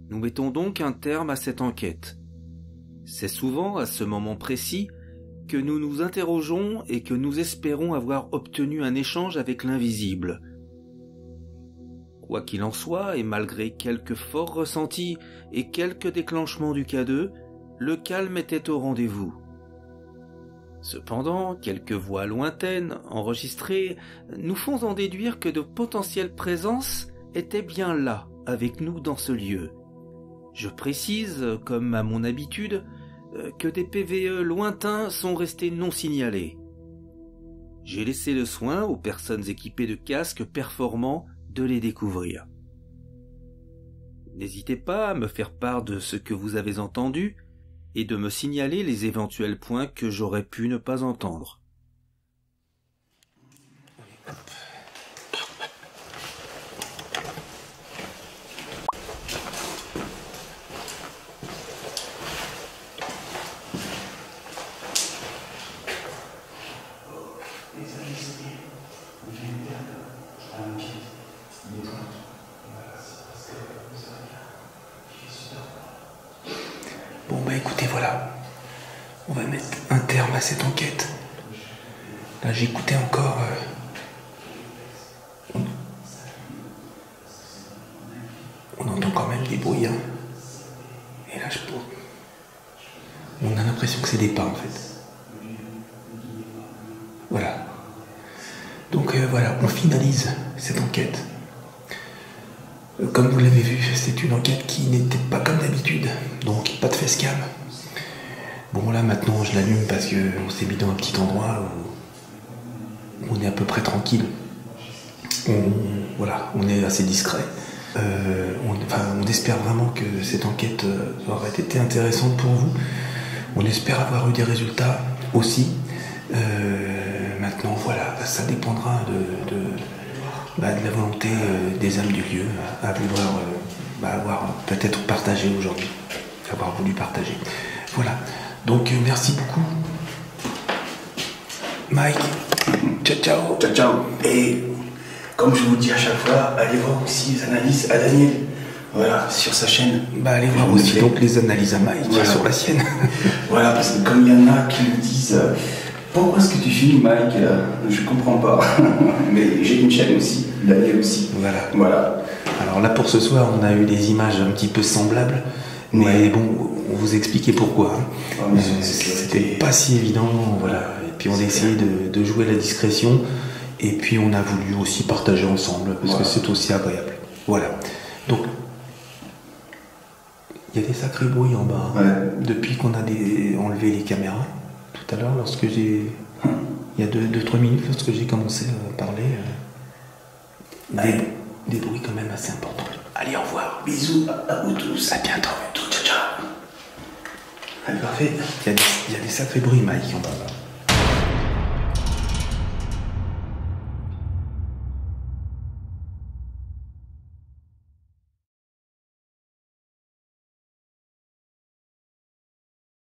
Nous mettons donc un terme à cette enquête. C'est souvent à ce moment précis que nous nous interrogeons et que nous espérons avoir obtenu un échange avec l'invisible. Quoi qu'il en soit, et malgré quelques forts ressentis et quelques déclenchements du K2, le calme était au rendez-vous. Cependant, quelques voix lointaines, enregistrées, nous font en déduire que de potentielles présences étaient bien là, avec nous dans ce lieu. Je précise, comme à mon habitude, que des PVE lointains sont restés non signalés. J'ai laissé le soin aux personnes équipées de casques performants de les découvrir. N'hésitez pas à me faire part de ce que vous avez entendu et de me signaler les éventuels points que j'aurais pu ne pas entendre. Bon bah écoutez, voilà, on va mettre un terme à cette enquête. Là j'écoutais encore... On entend quand même des bruits, hein. Et là on a l'impression que c'est des pas en fait. Voilà. Donc voilà, on finalise cette enquête. Comme vous l'avez vu, c'est une enquête qui n'était pas comme d'habitude, donc pas de facecam. Bon là maintenant je l'allume parce qu'on s'est mis dans un petit endroit où on est à peu près tranquille. Voilà, on est assez discret. On espère vraiment que cette enquête aurait été intéressante pour vous. On espère avoir eu des résultats aussi. Maintenant voilà, ça dépendra de la volonté des âmes du lieu à vouloir avoir peut-être partagé aujourd'hui, avoir voulu partager. Voilà, donc merci beaucoup Mike, ciao ciao. Ciao, ciao. Et comme je vous dis à chaque fois, allez voir aussi les analyses à Daniel. Voilà, sur sa chaîne. Bah allez voir aussi donc les analyses à Mike Voilà. sur la sienne. Voilà, parce que comme il y en a qui me disent pourquoi est-ce que tu filmes, Mike? Je comprends pas. Mais j'ai une chaîne aussi, la mienne aussi. Voilà. Alors là pour ce soir on a eu des images un petit peu semblables, mais bon, on vous expliquait pourquoi. Hein. Ah, mais C'était pas si évident, voilà. Et puis on a essayé de jouer la discrétion, et puis on a voulu aussi partager ensemble, parce que c'est aussi agréable. Voilà. Donc, il y a des sacrés bruits en bas. Ouais. Depuis qu'on a enlevé les caméras, tout à l'heure, lorsque il y a 2-3 minutes, lorsque j'ai commencé à parler, des bruits quand même assez importants. Allez, au revoir. Bisous à vous tous. À bientôt. Ciao, ciao. Allez, parfait. Il y a des sacrés bruits, Mike, en bas.